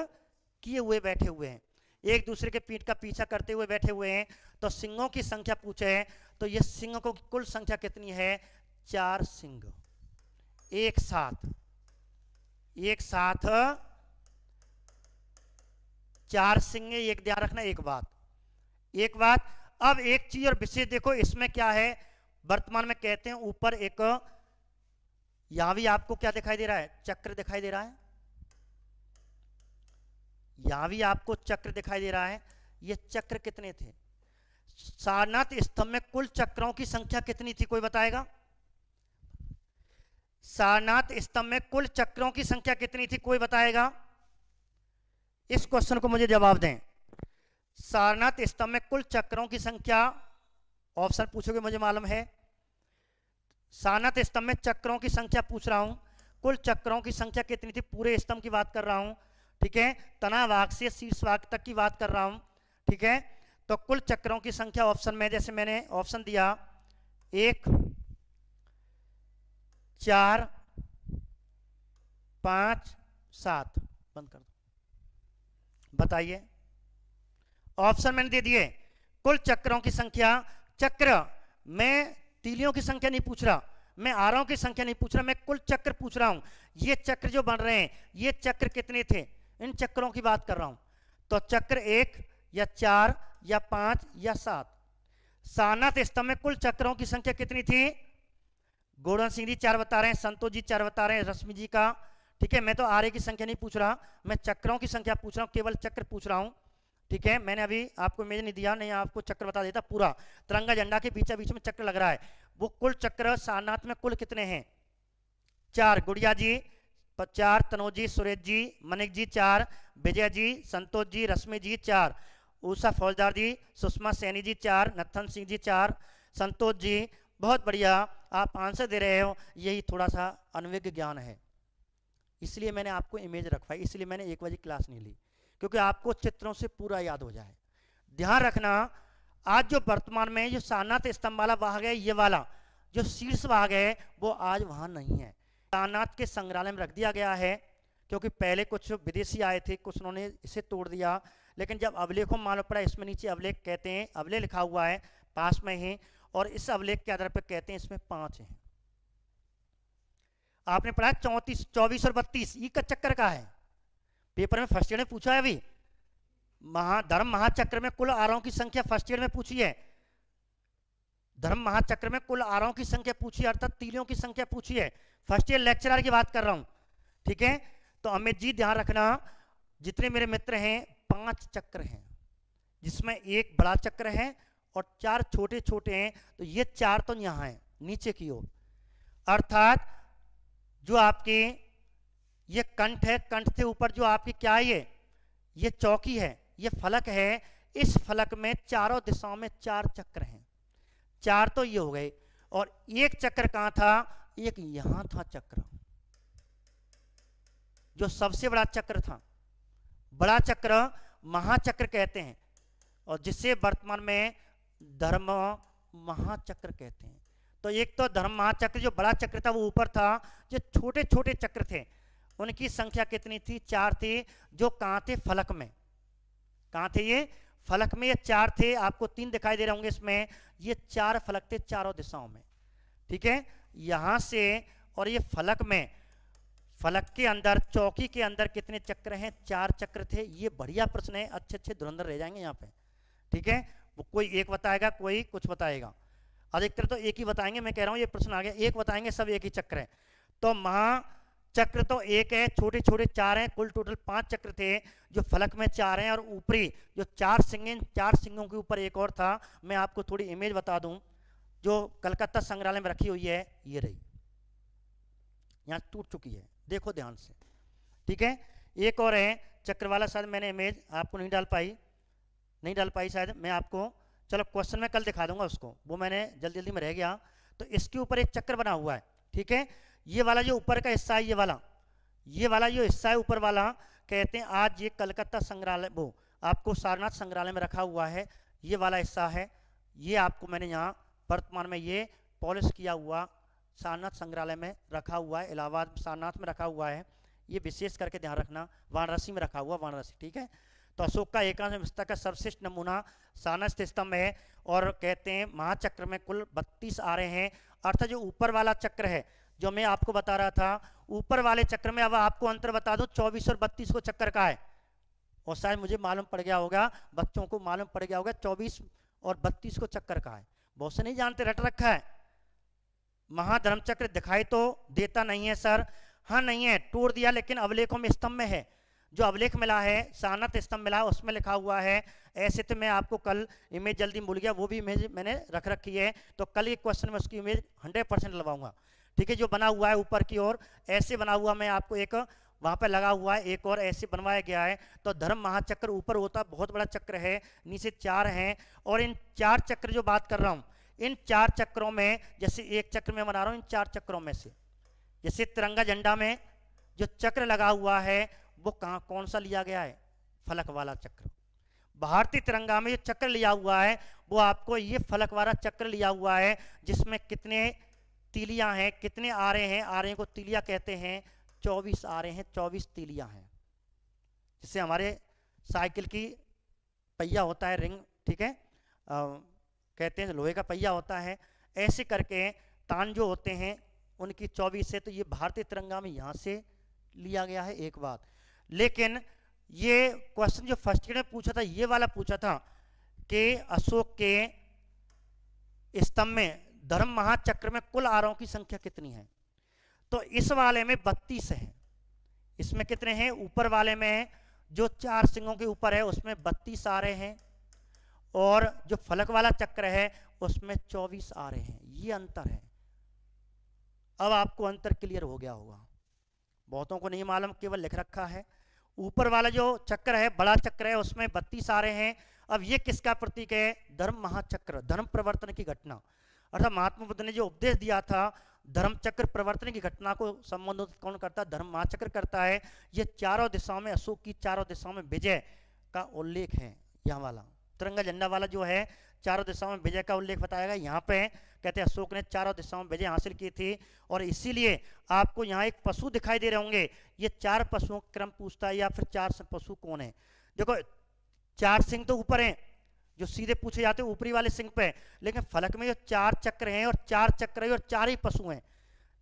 किए हुए बैठे हुए हैं, एक दूसरे के पीठ का पीछा करते हुए बैठे हुए हैं। तो सिंहों की संख्या पूछे तो ये सिंहों की कुल संख्या कितनी है? 4 सिंह एक साथ 4 सिंह, एक ध्यान रखना। एक बात अब एक चीज और विशेष देखो, इसमें क्या है, वर्तमान में कहते हैं ऊपर एक, यहां भी आपको क्या दिखाई दे रहा है? चक्र दिखाई दे रहा है, यहां भी आपको चक्र दिखाई दे रहा है। ये चक्र कितने थे? सारनाथ स्तंभ में कुल चक्रों की संख्या कितनी थी, कोई बताएगा? सारनाथ स्तंभ में कुल चक्रों की संख्या कितनी थी, कोई बताएगा? इस क्वेश्चन को मुझे जवाब दें। सारनाथ स्तंभ में कुल चक्रों की संख्या, ऑप्शन पूछोगे मुझे मालूम है। सारनाथ स्तंभ में चक्रों की संख्या पूछ रहा हूं, कुल चक्रों की संख्या कितनी थी? पूरे स्तंभ की बात कर रहा हूं, ठीक है, तना भाग से शीर्ष भाग तक की बात कर रहा हूं, ठीक है। तो कुल चक्रों की संख्या ऑप्शन में, जैसे मैंने ऑप्शन दिया 1 4 5 7, बंद कर दो, बताइए। ऑप्शन मैंने दे दिए, कुल चक्रों की संख्या। चक्र मैं तीलियों की संख्या नहीं पूछ रहा, मैं आरों की संख्या नहीं पूछ रहा, मैं कुल चक्र पूछ रहा हूं। ये चक्र जो बन रहे हैं, ये चक्र कितने थे, इन चक्रों की बात कर रहा हूं। तो चक्र 1 या 4 या 5 या 7। सारनाथ स्तंभ में कुल चक्रों की संख्या कितनी थी? गोवर्धन सिंह जी 4 बता रहे हैं, संतोष जी 4 बता रहे हैं, रश्मि जी का, ठीक है। मैं तो आरे की संख्या नहीं पूछ रहा, मैं चक्रों की संख्या पूछ रहा हूं, केवल चक्र पूछ रहा हूं, ठीक है। मैंने अभी आपको इमेज नहीं दिया, नहीं आपको चक्र बता देता पूरा। तिरंगा झंडा के बीच बीच में चक्र लग रहा है, वो कुल चक्र सारनाथ में कुल कितने हैं? 4। गुड़िया जी 4, तनोज जी, सुरेश जी, मनिक जी 4, विजय जी, संतोष जी, रश्मि जी 4, उषा फौजदार जी, सुषमा सैनी जी 4, नत्थन सिंह जी 4, संतोष जी, बहुत बढ़िया आप आंसर दे रहे हो। यही थोड़ा सा अनभिज्ञ ज्ञान है, इसलिए मैंने आपको इमेज रखवाई, इसलिए मैंने 1 बजे क्लास नहीं ली, क्योंकि आपको चित्रों से पूरा याद हो जाए। ध्यान रखना, आज जो वर्तमान में जो सारनाथ स्तंभ वाला भाग है, ये वाला जो शीर्ष भाग है, वो आज वहां नहीं है, सारनाथ के संग्रहालय में रख दिया गया है। क्योंकि पहले कुछ विदेशी आए थे, कुछ उन्होंने इसे तोड़ दिया, लेकिन जब अभिलेखों मालूम पड़ा, इसमें नीचे अभिलेख कहते हैं, अभिलेख लिखा हुआ है पास में ही, और इस अभिलेख के आधार पर कहते हैं इसमें 5 हैं। आपने पढ़ा 34, 24 और 32, ये का चक्कर का है, पेपर में फर्स्ट ईयर में पूछा है। अभी धर्म महाचक्र में कुल आरोहों की संख्या फर्स्ट ईयर में पूछी है, धर्म महाचक्र में कुल आरोहों की संख्या पूछी है, अर्थात तीलियों की संख्या पूछी है। फर्स्ट ईयर लेक्चरर की बात कर रहा हूं, ठीक है। तो अमित जी ध्यान रखना, जितने मेरे मित्र हैं 5 चक्र हैं, जिसमें एक बड़ा चक्र है और 4 छोटे छोटे हैं। तो ये 4 तो यहां है नीचे की ओर, अर्थात जो आपके ये कंठ है, कंठ से ऊपर जो आपकी क्या है, ये चौकी है, ये फलक है। इस फलक में चारों दिशाओं में 4 चक्र हैं, 4 तो ये हो गए, और एक चक्र कहां था? एक यहां था चक्र, जो सबसे बड़ा चक्र था, बड़ा चक्र महाचक्र कहते हैं, और जिसे वर्तमान में धर्म महाचक्र कहते हैं। तो एक तो धर्म महाचक्र जो बड़ा चक्र था वो ऊपर था, जो छोटे छोटे चक्र थे उनकी संख्या कितनी थी? 4 थी, जो कहां थे? फलक में। कहां थे ये? फलक में। ये 4 थे, आपको 3 दिखाई दे रहे होंगे इसमें, ये 4 फलक थे चारों दिशाओं में, ठीक है। यहां से और ये फलक में, फलक के अंदर चौकी के अंदर कितने चक्र हैं? 4 चक्र थे। ये बढ़िया प्रश्न है, अच्छे अच्छे धुरंधर रह जाएंगे यहाँ पे, ठीक है। वो कोई एक बताएगा, कोई कुछ बताएगा, अधिकतर तो एक ही बताएंगे। मैं कह रहा हूं ये प्रश्न आ गया, एक बताएंगे, सब एक ही चक्र है। तो महाचक्र तो एक है, छोटे छोटे 4 हैं, कुल टोटल 5 चक्र थे, जो फलक में 4 हैं, और ऊपरी जो 4 सिंह हैं, 4 सिंहों के ऊपर एक और था। मैं आपको थोड़ी इमेज बता दूं, जो कलकत्ता संग्रहालय में रखी हुई है, ये रही, यहाँ टूट चुकी है, देखो ध्यान से, ठीक है। एक और है चक्र वाला, शायद मैंने इमेज आपको नहीं डाल पाई शायद, मैं आपको चलो क्वेश्चन में कल दिखा दूंगा उसको, वो मैंने जल्दी जल्दी में रह गया। तो इसके ऊपर एक चक्र बना हुआ है, ठीक है। ये वाला जो ऊपर का हिस्सा है, ये वाला जो हिस्सा है ऊपर वाला, कहते हैं आज ये कलकत्ता संग्रहालय, वो आपको सारनाथ संग्रहालय में रखा हुआ है। ये वाला हिस्सा है, ये आपको मैंने यहाँ वर्तमान में ये पॉलिश किया हुआ सारनाथ संग्रहालय में रखा हुआ है, इलाहाबाद सारनाथ में रखा हुआ है। ये विशेष करके ध्यान रखना, वाराणसी में रखा हुआ, वाराणसी, ठीक है। तो अशोक का एकांश व्यवस्था का सर्वश्रेष्ठ नमूना सारनाथ स्तंभ है। और कहते हैं महाचक्र में कुल 32 आ रहे हैं, अर्थात जो ऊपर वाला चक्र है जो मैं आपको बता रहा था, ऊपर वाले चक्र में, अब आपको अंतर बता दो, 24 और 32 को चक्कर का है। और शायद मुझे मालूम पड़ गया होगा, बच्चों को मालूम पड़ गया होगा 24 और 32 को चक्कर का है। बहुत से नहीं जानते, रट रखा है। महाधर्म चक्र दिखाई तो देता नहीं है सर, हाँ नहीं है, तोड़ दिया, लेकिन अवलेखों में स्तंभ में है। जो अवलेख मिला है, सारनाथ स्तंभ मिला है, उसमें लिखा हुआ है। ऐसे तो मैं आपको कल इमेज जल्दी भूल गया, वो भी इमेज मैंने रख रखी है, तो कल एक क्वेश्चन में उसकी इमेज 100% लगवाऊंगा, ठीक है। जो बना हुआ है ऊपर की ओर ऐसे बना हुआ, मैं आपको एक वहां पर लगा हुआ है, एक और ऐसे बनवाया गया है। तो धर्म महाचक्र ऊपर होता, बहुत बड़ा चक्र है, नीचे 4 हैं। और इन 4 चक्र जो बात कर रहा हूं, इन 4 चक्रों में, जैसे एक चक्र में बना रहा हूं, इन 4 चक्रों में से, जैसे तिरंगा झंडा में जो चक्र लगा हुआ है वो कहाँ, कौन सा लिया गया है, फलक वाला चक्र। भारतीय तिरंगा में जो चक्र लिया हुआ है वो आपको ये फलक वाला चक्र लिया हुआ है, जिसमें कितने तीलियां हैं, कितने आरे हैं, आरे को तीलिया कहते हैं, 24 आरे हैं, 24 तीलियां हैं। जिससे हमारे साइकिल की पहिया होता है, रिंग, ठीक है, कहते हैं लोहे का पहिया होता है, ऐसे करके तान जो होते हैं उनकी 24 है। तो ये भारतीय तिरंगा में यहाँ से लिया गया है, एक बात। लेकिन ये क्वेश्चन जो फर्स्ट ईयर में पूछा था, ये वाला पूछा था कि अशोक के स्तंभ में धर्म महाचक्र में कुल आरों की संख्या कितनी है। तो इस वाले में 32 है। इसमें कितने हैं, ऊपर वाले में जो 4 सिंहों के ऊपर है उसमें 32 आ रहे हैं, और जो फलक वाला चक्र है उसमें 24 आ रहे हैं। ये अंतर है। अब आपको अंतर क्लियर हो गया होगा, बहुतों को नहीं मालूम, केवल लिख रखा है। ऊपर वाला जो चक्र है, बड़ा चक्र है, उसमें 32 आ रहे हैं। अब ये किसका प्रतीक है, धर्म महाचक्र, धर्म प्रवर्तन की घटना। अर्थात महात्मा बुद्ध ने जो उपदेश दिया था, धर्म चक्र प्रवर्तन की घटना को संबोधित कौन करता है, धर्म महाचक्र करता है। ये चारों दिशाओं में, अशोक की चारों दिशाओं में विजय का उल्लेख है। यहाँ वाला तिरंगा झंडा वाला जो है, चारों दिशाओं में विजय का उल्लेख बताएगा। यहाँ पे कहते हैं अशोक ने चारों दिशाओं में विजय हासिल की थी, और इसीलिए आपको यहाँ एक पशु दिखाई दे रहे होंगे। ये 4 पशुओं का क्रम पूछता है, या फिर 4 पशु कौन है। देखो 4 सिंह तो ऊपर हैं, जो सीधे पूछे जाते हैं ऊपरी वाले सिंह पे, लेकिन फलक में जो 4 चक्र हैं, और 4 चक्र है, और 4 ही पशु हैं।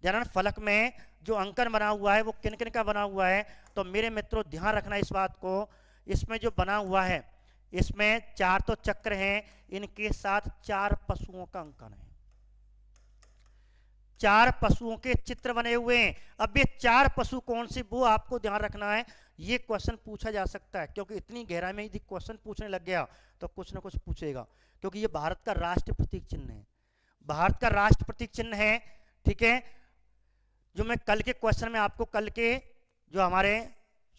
जरा फलक में जो अंकन बना हुआ है वो किन किन का बना हुआ है, तो मेरे मित्रों ध्यान रखना इस बात को। इसमें जो बना हुआ है, इसमें 4 तो चक्र हैं, इनके साथ 4 पशुओं का अंकन है, 4 पशुओं के चित्र बने हुए हैं। अब ये 4 पशु कौन से, वो आपको ध्यान रखना है। ये क्वेश्चन पूछा जा सकता है, क्योंकि इतनी गहराई में यदि क्वेश्चन पूछने लग गया तो कुछ ना कुछ पूछेगा, क्योंकि ये भारत का राष्ट्र प्रतीक चिन्ह है, भारत का राष्ट्र प्रतीक चिन्ह है, ठीक है। जो मैं कल के क्वेश्चन में आपको, कल के जो हमारे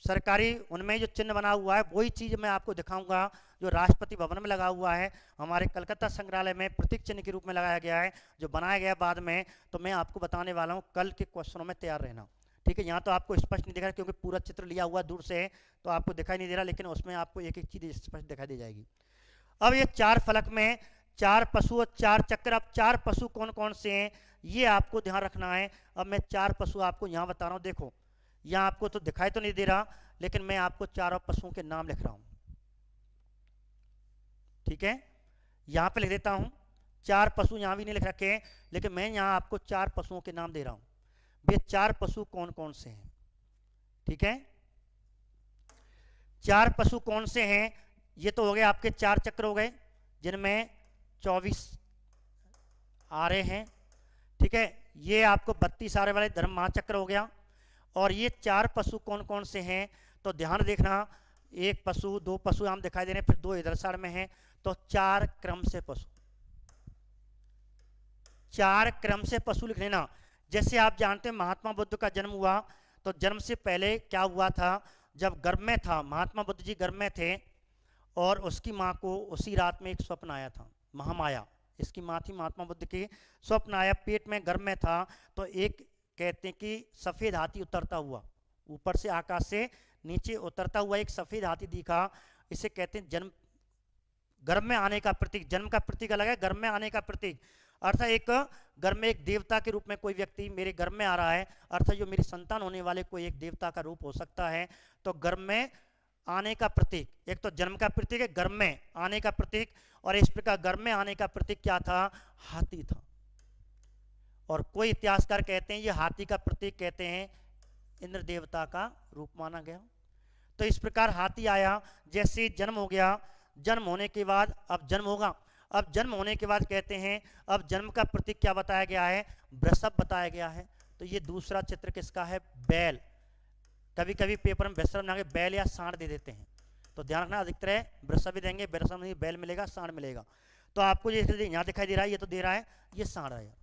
सरकारी उनमें जो चिन्ह बना हुआ है, वही चीज मैं आपको दिखाऊंगा जो राष्ट्रपति भवन में लगा हुआ है, हमारे कलकत्ता संग्रहालय में प्रतीक चिन्ह के रूप में लगाया गया है, जो बनाया गया बाद में। तो मैं आपको बताने वाला हूँ, कल के क्वेश्चनों में तैयार रहना, ठीक है। यहाँ तो आपको स्पष्ट नहीं दिख रहा क्योंकि पूरा चित्र लिया हुआ दूर से, तो आपको दिखाई नहीं दे रहा, लेकिन उसमें आपको एक एक चीज स्पष्ट दिखाई दे जाएगी। अब ये 4 फलक में 4 पशु और 4 चक्र। अब 4 पशु कौन कौन से हैं ये आपको ध्यान रखना है। अब मैं 4 पशु आपको यहाँ बता रहा हूँ, देखो यहाँ आपको तो दिखाई तो नहीं दे रहा, लेकिन मैं आपको 4 पशुओं के नाम लिख रहा हूँ, ठीक है। यहाँ पे लिख देता हूँ, 4 पशु यहाँ भी नहीं लिख रखे हैं, लेकिन मैं यहाँ आपको 4 पशुओं के नाम दे रहा हूँ। ये 4 पशु कौन कौन से हैं, ठीक है। 4 पशु कौन से हैं, ये तो हो गए आपके 4 चक्र हो गए, जिनमें 24 आ रहे हैं, ठीक है। ये आपको 32 आरे वाले धर्म महाचक्र हो गया। और ये 4 पशु कौन कौन से हैं, तो ध्यान देखना, 1 पशु, 2 पशु हम दिखाई दे रहे हैं, फिर 2 इधर साइड में हैं, तो 4 क्रम से पशु, 4 क्रम से पशु लिख लेना। जैसे आप जानते हैं महात्मा बुद्ध का जन्म हुआ, तो जन्म से पहले क्या हुआ था, जब गर्भ में था, महात्मा बुद्ध जी गर्भ में थे, और उसकी माँ को उसी रात में एक स्वप्न आया था। महामाया, इसकी माँ थी महात्मा बुद्ध की। स्वप्न आया, पेट में गर्भ में था, तो एक कहते हैं कि सफेद हाथी उतरता हुआ, ऊपर से आकाश से नीचे उतरता हुआ एक सफेद हाथी दिखा। इसे कहते हैं जन्म, गर्भ में आने का प्रतीक। जन्म का प्रतीक अलग है, गर्भ में आने का प्रतीक अर्थात एक गर्भ में एक देवता के रूप में कोई व्यक्ति मेरे गर्भ में आ रहा है, अर्थात जो मेरी संतान होने वाले कोई एक देवता का रूप हो सकता है। तो गर्भ में आने का प्रतीक, एक तो जन्म का प्रतीक है, गर्भ में आने का प्रतीक, और इस प्रकार गर्भ में आने का प्रतीक क्या था? हाथी था। और कोई इतिहासकार कहते हैं ये हाथी का प्रतीक कहते हैं इंद्र देवता का रूप माना गया। तो इस प्रकार हाथी आया, जैसे जन्म हो गया, जन्म होने के बाद अब जन्म होगा। अब जन्म होने के बाद कहते हैं अब जन्म का प्रतीक क्या बताया गया है? वृषभ बताया गया है। तो ये दूसरा चित्र किसका है? बैल। कभी कभी पेपर में वृषभ ना बैल या सांड दे देते हैं, तो ध्यान रखना, अधिकतर है वृषभ भी देंगे, वृषभ नहीं बैल मिलेगा, सांड मिलेगा। तो आपको ये यहाँ दिखाई दे रहा है, ये तो दे रहा है, ये सांड है,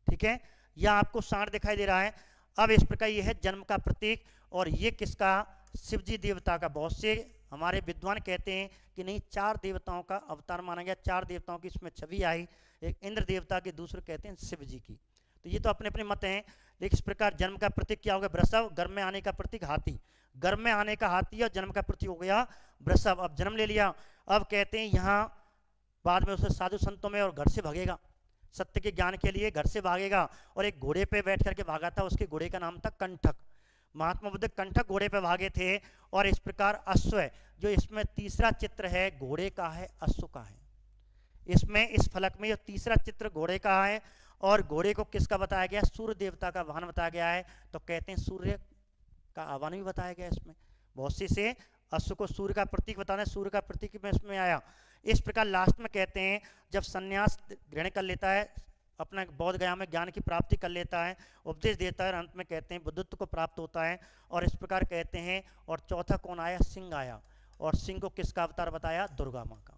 ठीक है, यहाँ आपको सांड दिखाई दे रहा है। अब इस प्रकार ये है जन्म का प्रतीक, और ये किसका? शिव जी देवता का। बहुत से हमारे विद्वान कहते हैं कि नहीं, 4 देवताओं का अवतार माना गया, 4 देवताओं की इसमें छवि आई, एक इंद्र देवता की, दूसरे कहते हैं शिव जी की। तो ये तो अपने अपने मत हैं, लेकिन इस प्रकार जन्म का प्रतीक क्या होगा? वृषभ। गर्भ में आने का प्रतीक हाथी, गर्भ में आने का हाथी, और जन्म का प्रतीक हो गया वृषभ। अब जन्म ले लिया, अब कहते हैं यहाँ बाद में उसे साधु संतों में और घर से भागेगा, सत्य के ज्ञान के लिए घर से भागेगा, और एक घोड़े पे बैठ करके भागा था, उसके घोड़े का नाम था कंठक। महात्मा बुद्ध कंठक घोड़े पे भागे थे। और इस प्रकार अश्व, जो इसमें तीसरा चित्र है घोड़े का है, अश्व का है। इसमें इस फलक में जो तीसरा चित्र घोड़े का है, और घोड़े को किसका बताया गया? सूर्य देवता का वाहन बताया गया है। तो कहते हैं सूर्य का आह्वान भी बताया गया इसमें। बहुत से अश्व को सूर्य का प्रतीक बताना, सूर्य का प्रतीक में इसमें आया। इस प्रकार लास्ट में कहते हैं जब सन्यास ग्रहण कर लेता है, अपना बौद्ध गया में ज्ञान की प्राप्ति कर लेता है, उपदेश देता है, अंत में कहते हैं बुद्धत्व को प्राप्त होता है। और इस प्रकार कहते हैं, और चौथा कौन आया? सिंह आया, और सिंह को किसका अवतार बताया? दुर्गा माँ का।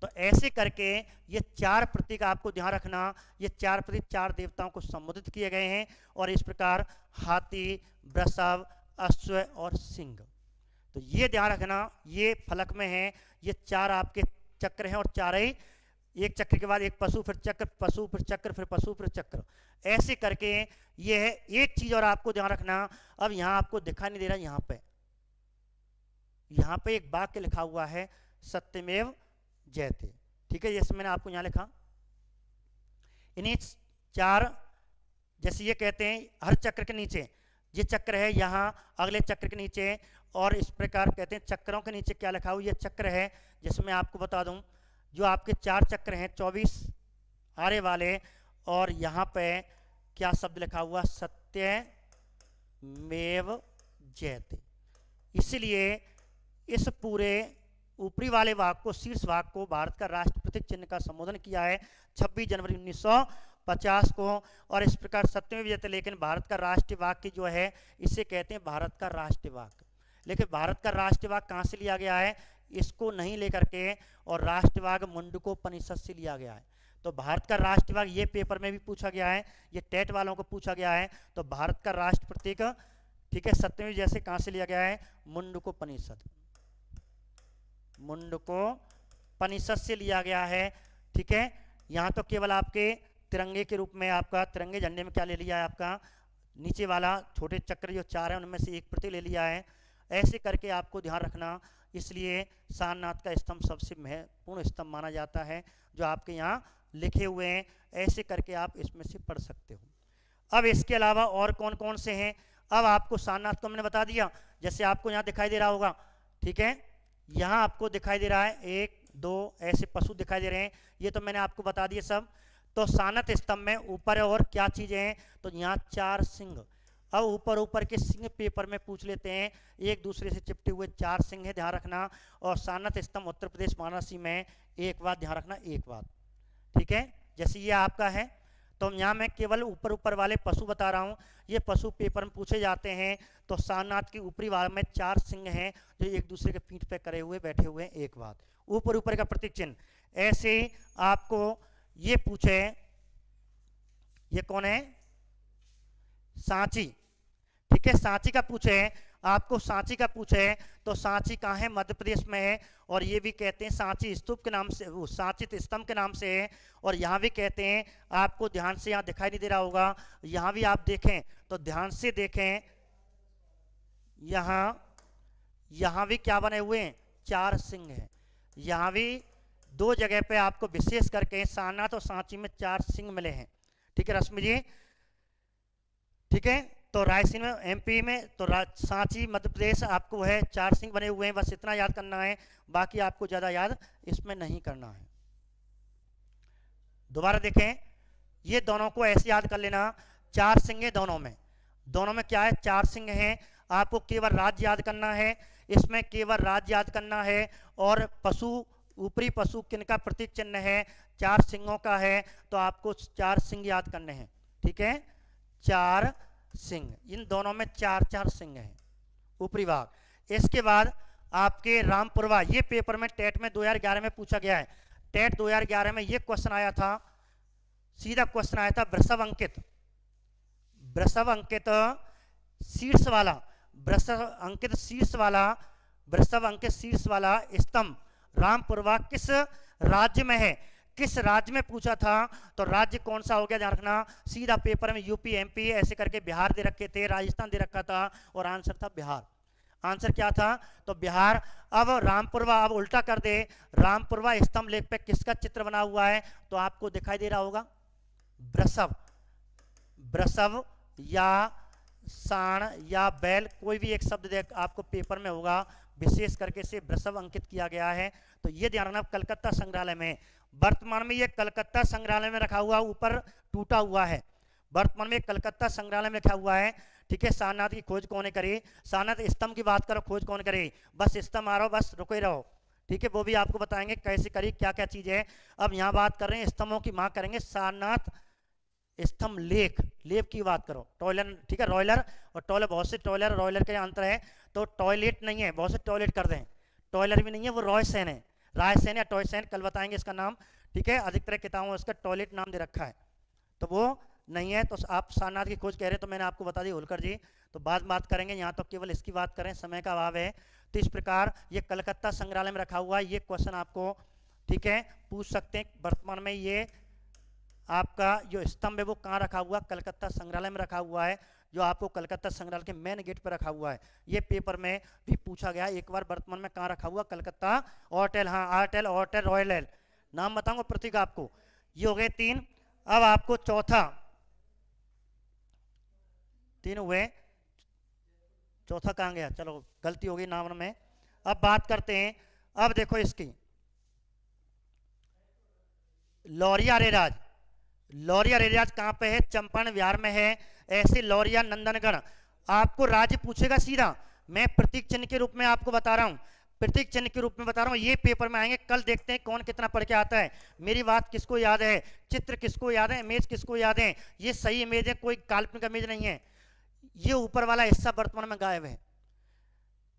तो ऐसे करके ये 4 प्रतीक आपको ध्यान रखना, ये 4 प्रतीक 4 देवताओं को संबोधित किए गए हैं। और इस प्रकार हाथी, वृषभ, अश्व और सिंह। तो ये ध्यान रखना, ये फलक में है, ये 4 आपके चक्र हैं, और 4 ही एक चक्र के बाद एक पशु, फिर चक्र, पशु फिर चक्र, फिर पशु फिर चक्र, ऐसे करके ये है। एक चीज और आपको ध्यान रखना, अब यहाँ आपको दिखाई नहीं दे रहा, यहाँ पे एक वाक्य लिखा हुआ है, सत्यमेव जयते, ठीक है, जैसे मैंने आपको यहाँ लिखा। इन्हीं 4, जैसे ये कहते हैं हर चक्र के नीचे ये चक्र है, यहाँ अगले चक्र के नीचे, और इस प्रकार कहते हैं चक्रों के नीचे क्या लिखा हुआ? ये चक्र है, जिसमें आपको बता दूं जो आपके 4 चक्र हैं 24 आरे वाले, और यहाँ पे क्या शब्द लिखा हुआ? सत्यमेव जयते। इसलिए इस पूरे ऊपरी वाले भाग को, शीर्ष भाग को भारत का राष्ट्र प्रतीक चिन्ह का संबोधन किया है 26 जनवरी 1950 को। और इस प्रकार सत्यमेव जयते, लेकिन भारत का राष्ट्रीय वाक्य जो है इसे कहते हैं भारत का राष्ट्रीय वाक्य। लेकिन भारत का राष्ट्रीय वाक्य कहाँ से लिया गया है? इसको नहीं लेकर के, और राष्ट्रवाद मुंडकोपनिषद से लिया गया है। तो भारत का राष्ट्रवाद ये पेपर में भी पूछा गया है, ये टेट वालों को पूछा गया है। तो भारत का राष्ट्र प्रतीक, ठीक है, सत्यमेव जैसे कहाँ से लिया गया है? मुंडकोपनिषद, मुंडकोपनिषद से लिया गया है, ठीक है। यहाँ तो केवल आपके तिरंगे के रूप में, आपका तिरंगे झंडे में क्या ले लिया है? आपका नीचे वाला छोटे चक्र जो 4 है उनमें से एक प्रतीक ले लिया है। ऐसे करके आपको ध्यान रखना। इसलिए सारनाथ का स्तंभ सबसे महत्वपूर्ण स्तंभ माना जाता है, जो आपके यहाँ लिखे हुए हैं। ऐसे करके आप इसमें से पढ़ सकते हो। अब इसके अलावा और कौन कौन से हैं? अब आपको सारनाथ को मैंने बता दिया, जैसे आपको यहाँ दिखाई दे रहा होगा, ठीक है, यहाँ आपको दिखाई दे रहा है 1 2 ऐसे पशु दिखाई दे रहे हैं, ये तो मैंने आपको बता दिए सब। तो सारनाथ स्तंभ में ऊपर और क्या चीजें हैं? तो यहाँ 4 सिंह। अब ऊपर के सिंह पेपर में पूछ लेते हैं, एक दूसरे से चिपटे हुए 4 सिंह है, ध्यान रखना। और सारनाथ स्तंभ उत्तर प्रदेश वाराणसी में, एक बात ध्यान रखना, एक बात, ठीक है। जैसे ये आपका है, तो यहाँ मैं केवल ऊपर वाले पशु बता रहा हूँ, ये पशु पेपर में पूछे जाते हैं। तो सारनाथ के ऊपरी भाग में 4 सिंह हैं, जो एक दूसरे के पीठ पे करे हुए बैठे हुए हैं, एक बात, ऊपर का प्रतीक चिन्ह। ऐसे ही आपको ये पूछे, ये कौन है? सांची, ठीक है, सांची का पूछे। आपको सांची का पूछे तो सांची कहाँ है, मध्य प्रदेश में है। और ये भी कहते हैं सांची स्तूप के नाम से, वो सांची स्तंभ के नाम से है। और यहाँ भी कहते हैं, आपको ध्यान से यहाँ दिखाई नहीं दे रहा होगा, यहाँ भी आप देखें तो ध्यान से देखें, यहाँ भी क्या बने हुए हैं, 4 सिंह हैं। यहाँ भी 2 जगह पे आपको विशेष करके सारनाथ और सांची में 4 सिंह मिले हैं। ठीक है रश्मि जी, ठीक है। तो रायसेन में, एमपी में, तो सांची मध्य प्रदेश आपको है 4 सिंह बने हुए हैं, बस इतना याद करना है, बाकी आपको ज्यादा याद इसमें नहीं करना है। दोबारा देखें, ये दोनों को ऐसे याद कर लेना, 4 सिंह है दोनों में क्या है, 4 सिंह हैं। आपको केवल राज्य याद करना है, इसमें केवल राज्य याद करना है। और पशु, ऊपरी पशु किनका प्रतीक चिन्ह है, 4 सिंहों का है, तो आपको 4 सिंह याद करने हैं। ठीक है, 4 सिंह, इन दोनों में 4 सिंह हैं ऊपरी भाग। इसके बाद आपके रामपुरवा, ये पेपर में टेट में 2011 में पूछा गया है। टेट 2011 में ये क्वेश्चन आया था, सीधा क्वेश्चन आया था, वृषभ अंकित शीर्ष वाला, वृषभ अंकित शीर्ष वाला स्तंभ रामपुरवा किस राज्य में है, किस राज्य में पूछा था। तो राज्य कौन सा हो गया, ध्यान रखना, सीधा पेपर में यूपी एमपी ऐसे करके बिहार दे रखे थे, राजस्थान दे रखा था, और आंसर था बिहार। आंसर क्या था, तो बिहार। अब रामपुरवा, अब उल्टा कर दे, रामपुरवा स्तंभ लेख पे किसका चित्र बना हुआ है, तो आपको दिखाई दे रहा होगा वृषभ या साण या बैल, कोई भी एक शब्द देख आपको पेपर में होगा, विशेष करके से वृषभ अंकित किया गया है। तो ये ध्यान रखना, कलकत्ता संग्रहालय में, वर्तमान में ये कलकत्ता संग्रहालय में रखा हुआ, ऊपर टूटा हुआ है, वर्तमान में कलकत्ता संग्रहालय में रखा हुआ है। ठीक है, सारनाथ की खोज कौन करे, सारनाथ स्तंभ की बात करो, खोज कौन करे, बस स्तंभ आ रहा हो, बस रुके रहो। ठीक है, वो भी आपको बताएंगे कैसे करी, क्या क्या चीज है। अब यहाँ बात कर रहे हैं स्तंभों की, मांग करेंगे सारनाथ स्तंभ लेख की बात करो। टॉयलेट, ठीक है, रॉयलर और टॉयलेट, बहुत से टॉयलर रॉयलर के अंतर है। तो टॉयलेट नहीं है, बहुत से टॉयलेट कर दें, टॉयलर भी नहीं है, वो रॉयसेन है, रायसेन या टॉयसेन, कल बताएंगे इसका नाम। ठीक है, अधिकतर किताबों में इसका टॉयलेट नाम दे रखा है, तो वो नहीं है। तो आप सारनाथ की खोज कह रहे हैं, तो मैंने आपको बता दी होलकर जी, तो बात करेंगे, यहाँ तो केवल इसकी बात करें, समय का अभाव है। तो इस प्रकार ये कलकत्ता संग्रहालय में रखा हुआ है, ये क्वेश्चन आपको, ठीक है, पूछ सकते हैं। वर्तमान में ये आपका जो स्तंभ है वो कहाँ रखा हुआ, कलकत्ता संग्रहालय में रखा हुआ है, जो आपको कलकत्ता संग्रहालय के मेन गेट पर रखा हुआ है। ये पेपर में भी पूछा गया एक बार, वर्तमान में कहाँ रखा हुआ, कलकत्ता ऑर्टेल, हाँ आर्टेल ऑर्टेल रॉयल, नाम बताऊंगा प्रतीक आपको। ये हो गए 3। अब आपको चौथा, 3 हुए, चौथा कहाँ गया, चलो गलती हो गई नाम में। अब बात करते हैं, अब देखो इसकी लौरिया रेराज कहाँ पे है, चंपारण बिहार में है। ऐसे लौरिया नंदनगढ़, आपको राज्य पूछेगा सीधा, मैं प्रतीक चिन्ह के रूप में आपको बता रहा हूँ, प्रतीक चिन्ह के रूप में बता रहा हूँ, ये पेपर में आएंगे, कल देखते हैं कौन कितना पढ़ के आता है। मेरी बात किसको याद है, चित्र किसको याद है, इमेज किसको याद है, ये सही इमेज है, कोई काल्पनिक इमेज नहीं है। ये ऊपर वाला हिस्सा वर्तमान में गायब है।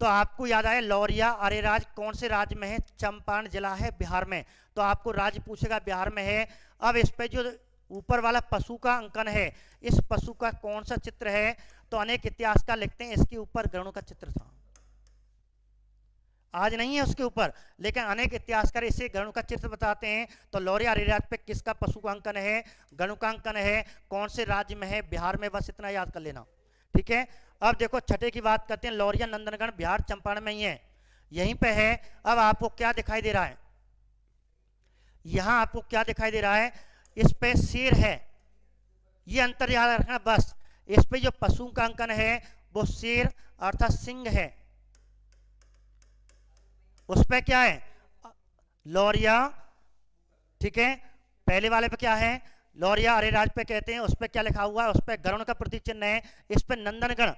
तो आपको याद आया, लौरिया अरेराज कौन से राज्य में है, चंपारण जिला है बिहार में। तो आपको राज्य पूछेगा, बिहार में है। अब इस पे जो ऊपर वाला पशु का अंकन है, इस पशु का कौन सा चित्र है, तो अनेक इतिहासकार लिखते हैं इसके ऊपर गरुड़ का चित्र था, आज नहीं है उसके ऊपर, लेकिन अनेक इतिहासकार इसे गरुड़ का चित्र बताते हैं। तो लौरिया अरेराज पे किसका पशु का अंकन है, गरुड़ का अंकन है, कौन से राज्य में है, बिहार में, बस इतना याद कर लेना। ठीक है, अब देखो छठे की बात करते हैं, लौरिया नंदनगढ़ बिहार चंपारण में ही है, यहीं पे है। अब आपको क्या दिखाई दे रहा है, यहां आपको क्या दिखाई दे रहा है, इस पे शेर है, ये अंतर याद रखना बस। इस पे जो पशु का अंकन है वो शेर अर्थात सिंह है, उस पे क्या है, लौरिया। ठीक है, पहले वाले पे क्या है, लौरिया अरेराज पे कहते हैं, उस पे क्या लिखा हुआ है, उस पे गरुड़ का प्रतीक चिन्ह है। इस पे नंदनगढ़,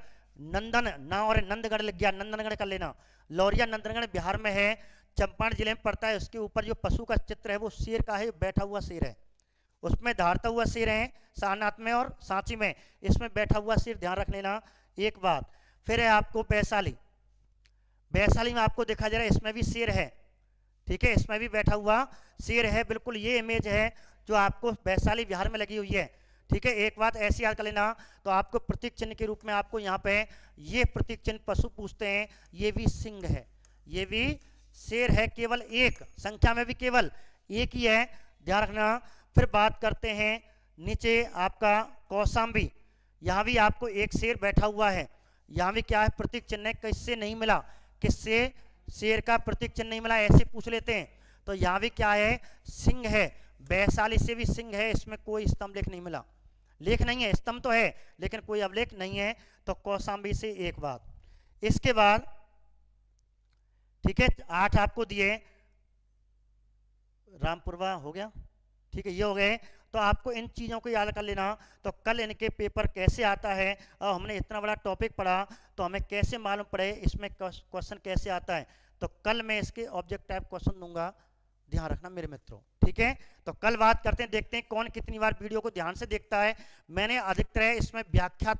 नंदन ना और नंदगढ़ लिख गया, नंदनगढ़ कर लेना। लौरिया नंदनगढ़ बिहार में है, चंपारण जिले में पड़ता है। उसके ऊपर जो पशु का चित्र है वो शेर का है, बैठा हुआ शेर है, उसमें दहाड़ता हुआ शेर है सारनाथ में और सांची में, इसमें बैठा हुआ शेर, ध्यान रख लेना एक बात। फिर है आपको वैशाली, वैशाली में आपको दिखा दे रहा है, इसमें भी शेर है। ठीक है, इसमें भी बैठा हुआ शेर है, बिल्कुल ये इमेज है जो आपको वैशाली बिहार में लगी हुई है। ठीक है, एक बात ऐसी याद कर लेना, तो आपको प्रतीक चिन्ह के रूप में आपको यहाँ पे ये प्रतीक चिन्ह पशु पूछते हैं, ये भी सिंह है, ये भी शेर है, केवल एक, संख्या में भी केवल एक ही है, ध्यान रखना। फिर बात करते हैं नीचे आपका कौशाम्बी, यहाँ भी आपको एक शेर बैठा हुआ है, यहाँ भी क्या है प्रतीक चिन्ह, किससे नहीं मिला, किससे शेर का प्रतीक चिन्ह नहीं मिला, ऐसे पूछ लेते हैं। तो यहाँ भी क्या है, सिंह है, वैशाली से भी सिंह है, इसमें कोई स्तंभ लेख नहीं मिला, लेख नहीं है, स्तंभ तो है लेकिन कोई अवलेख नहीं है, तो कौशाम्बी से एक बात। इसके बाद ठीक है 8 आपको दिए, रामपुरवा हो गया, ठीक है, ये हो गए। तो आपको इन चीज़ों को याद कर लेना। तो कल इनके पेपर कैसे आता है, और हमने इतना बड़ा टॉपिक पढ़ा तो हमें कैसे मालूम पड़े इसमें क्वेश्चन कैसे आता है, तो कल मैं इसके ऑब्जेक्ट टाइप क्वेश्चन दूंगा, ध्यान रखना मेरे मित्रों, ठीक है। तो कल बात करते हैं, देखते हैं कौन कितनी बार वीडियो को ध्यान से देखता है। मैंने अधिकतर इसमें व्याख्या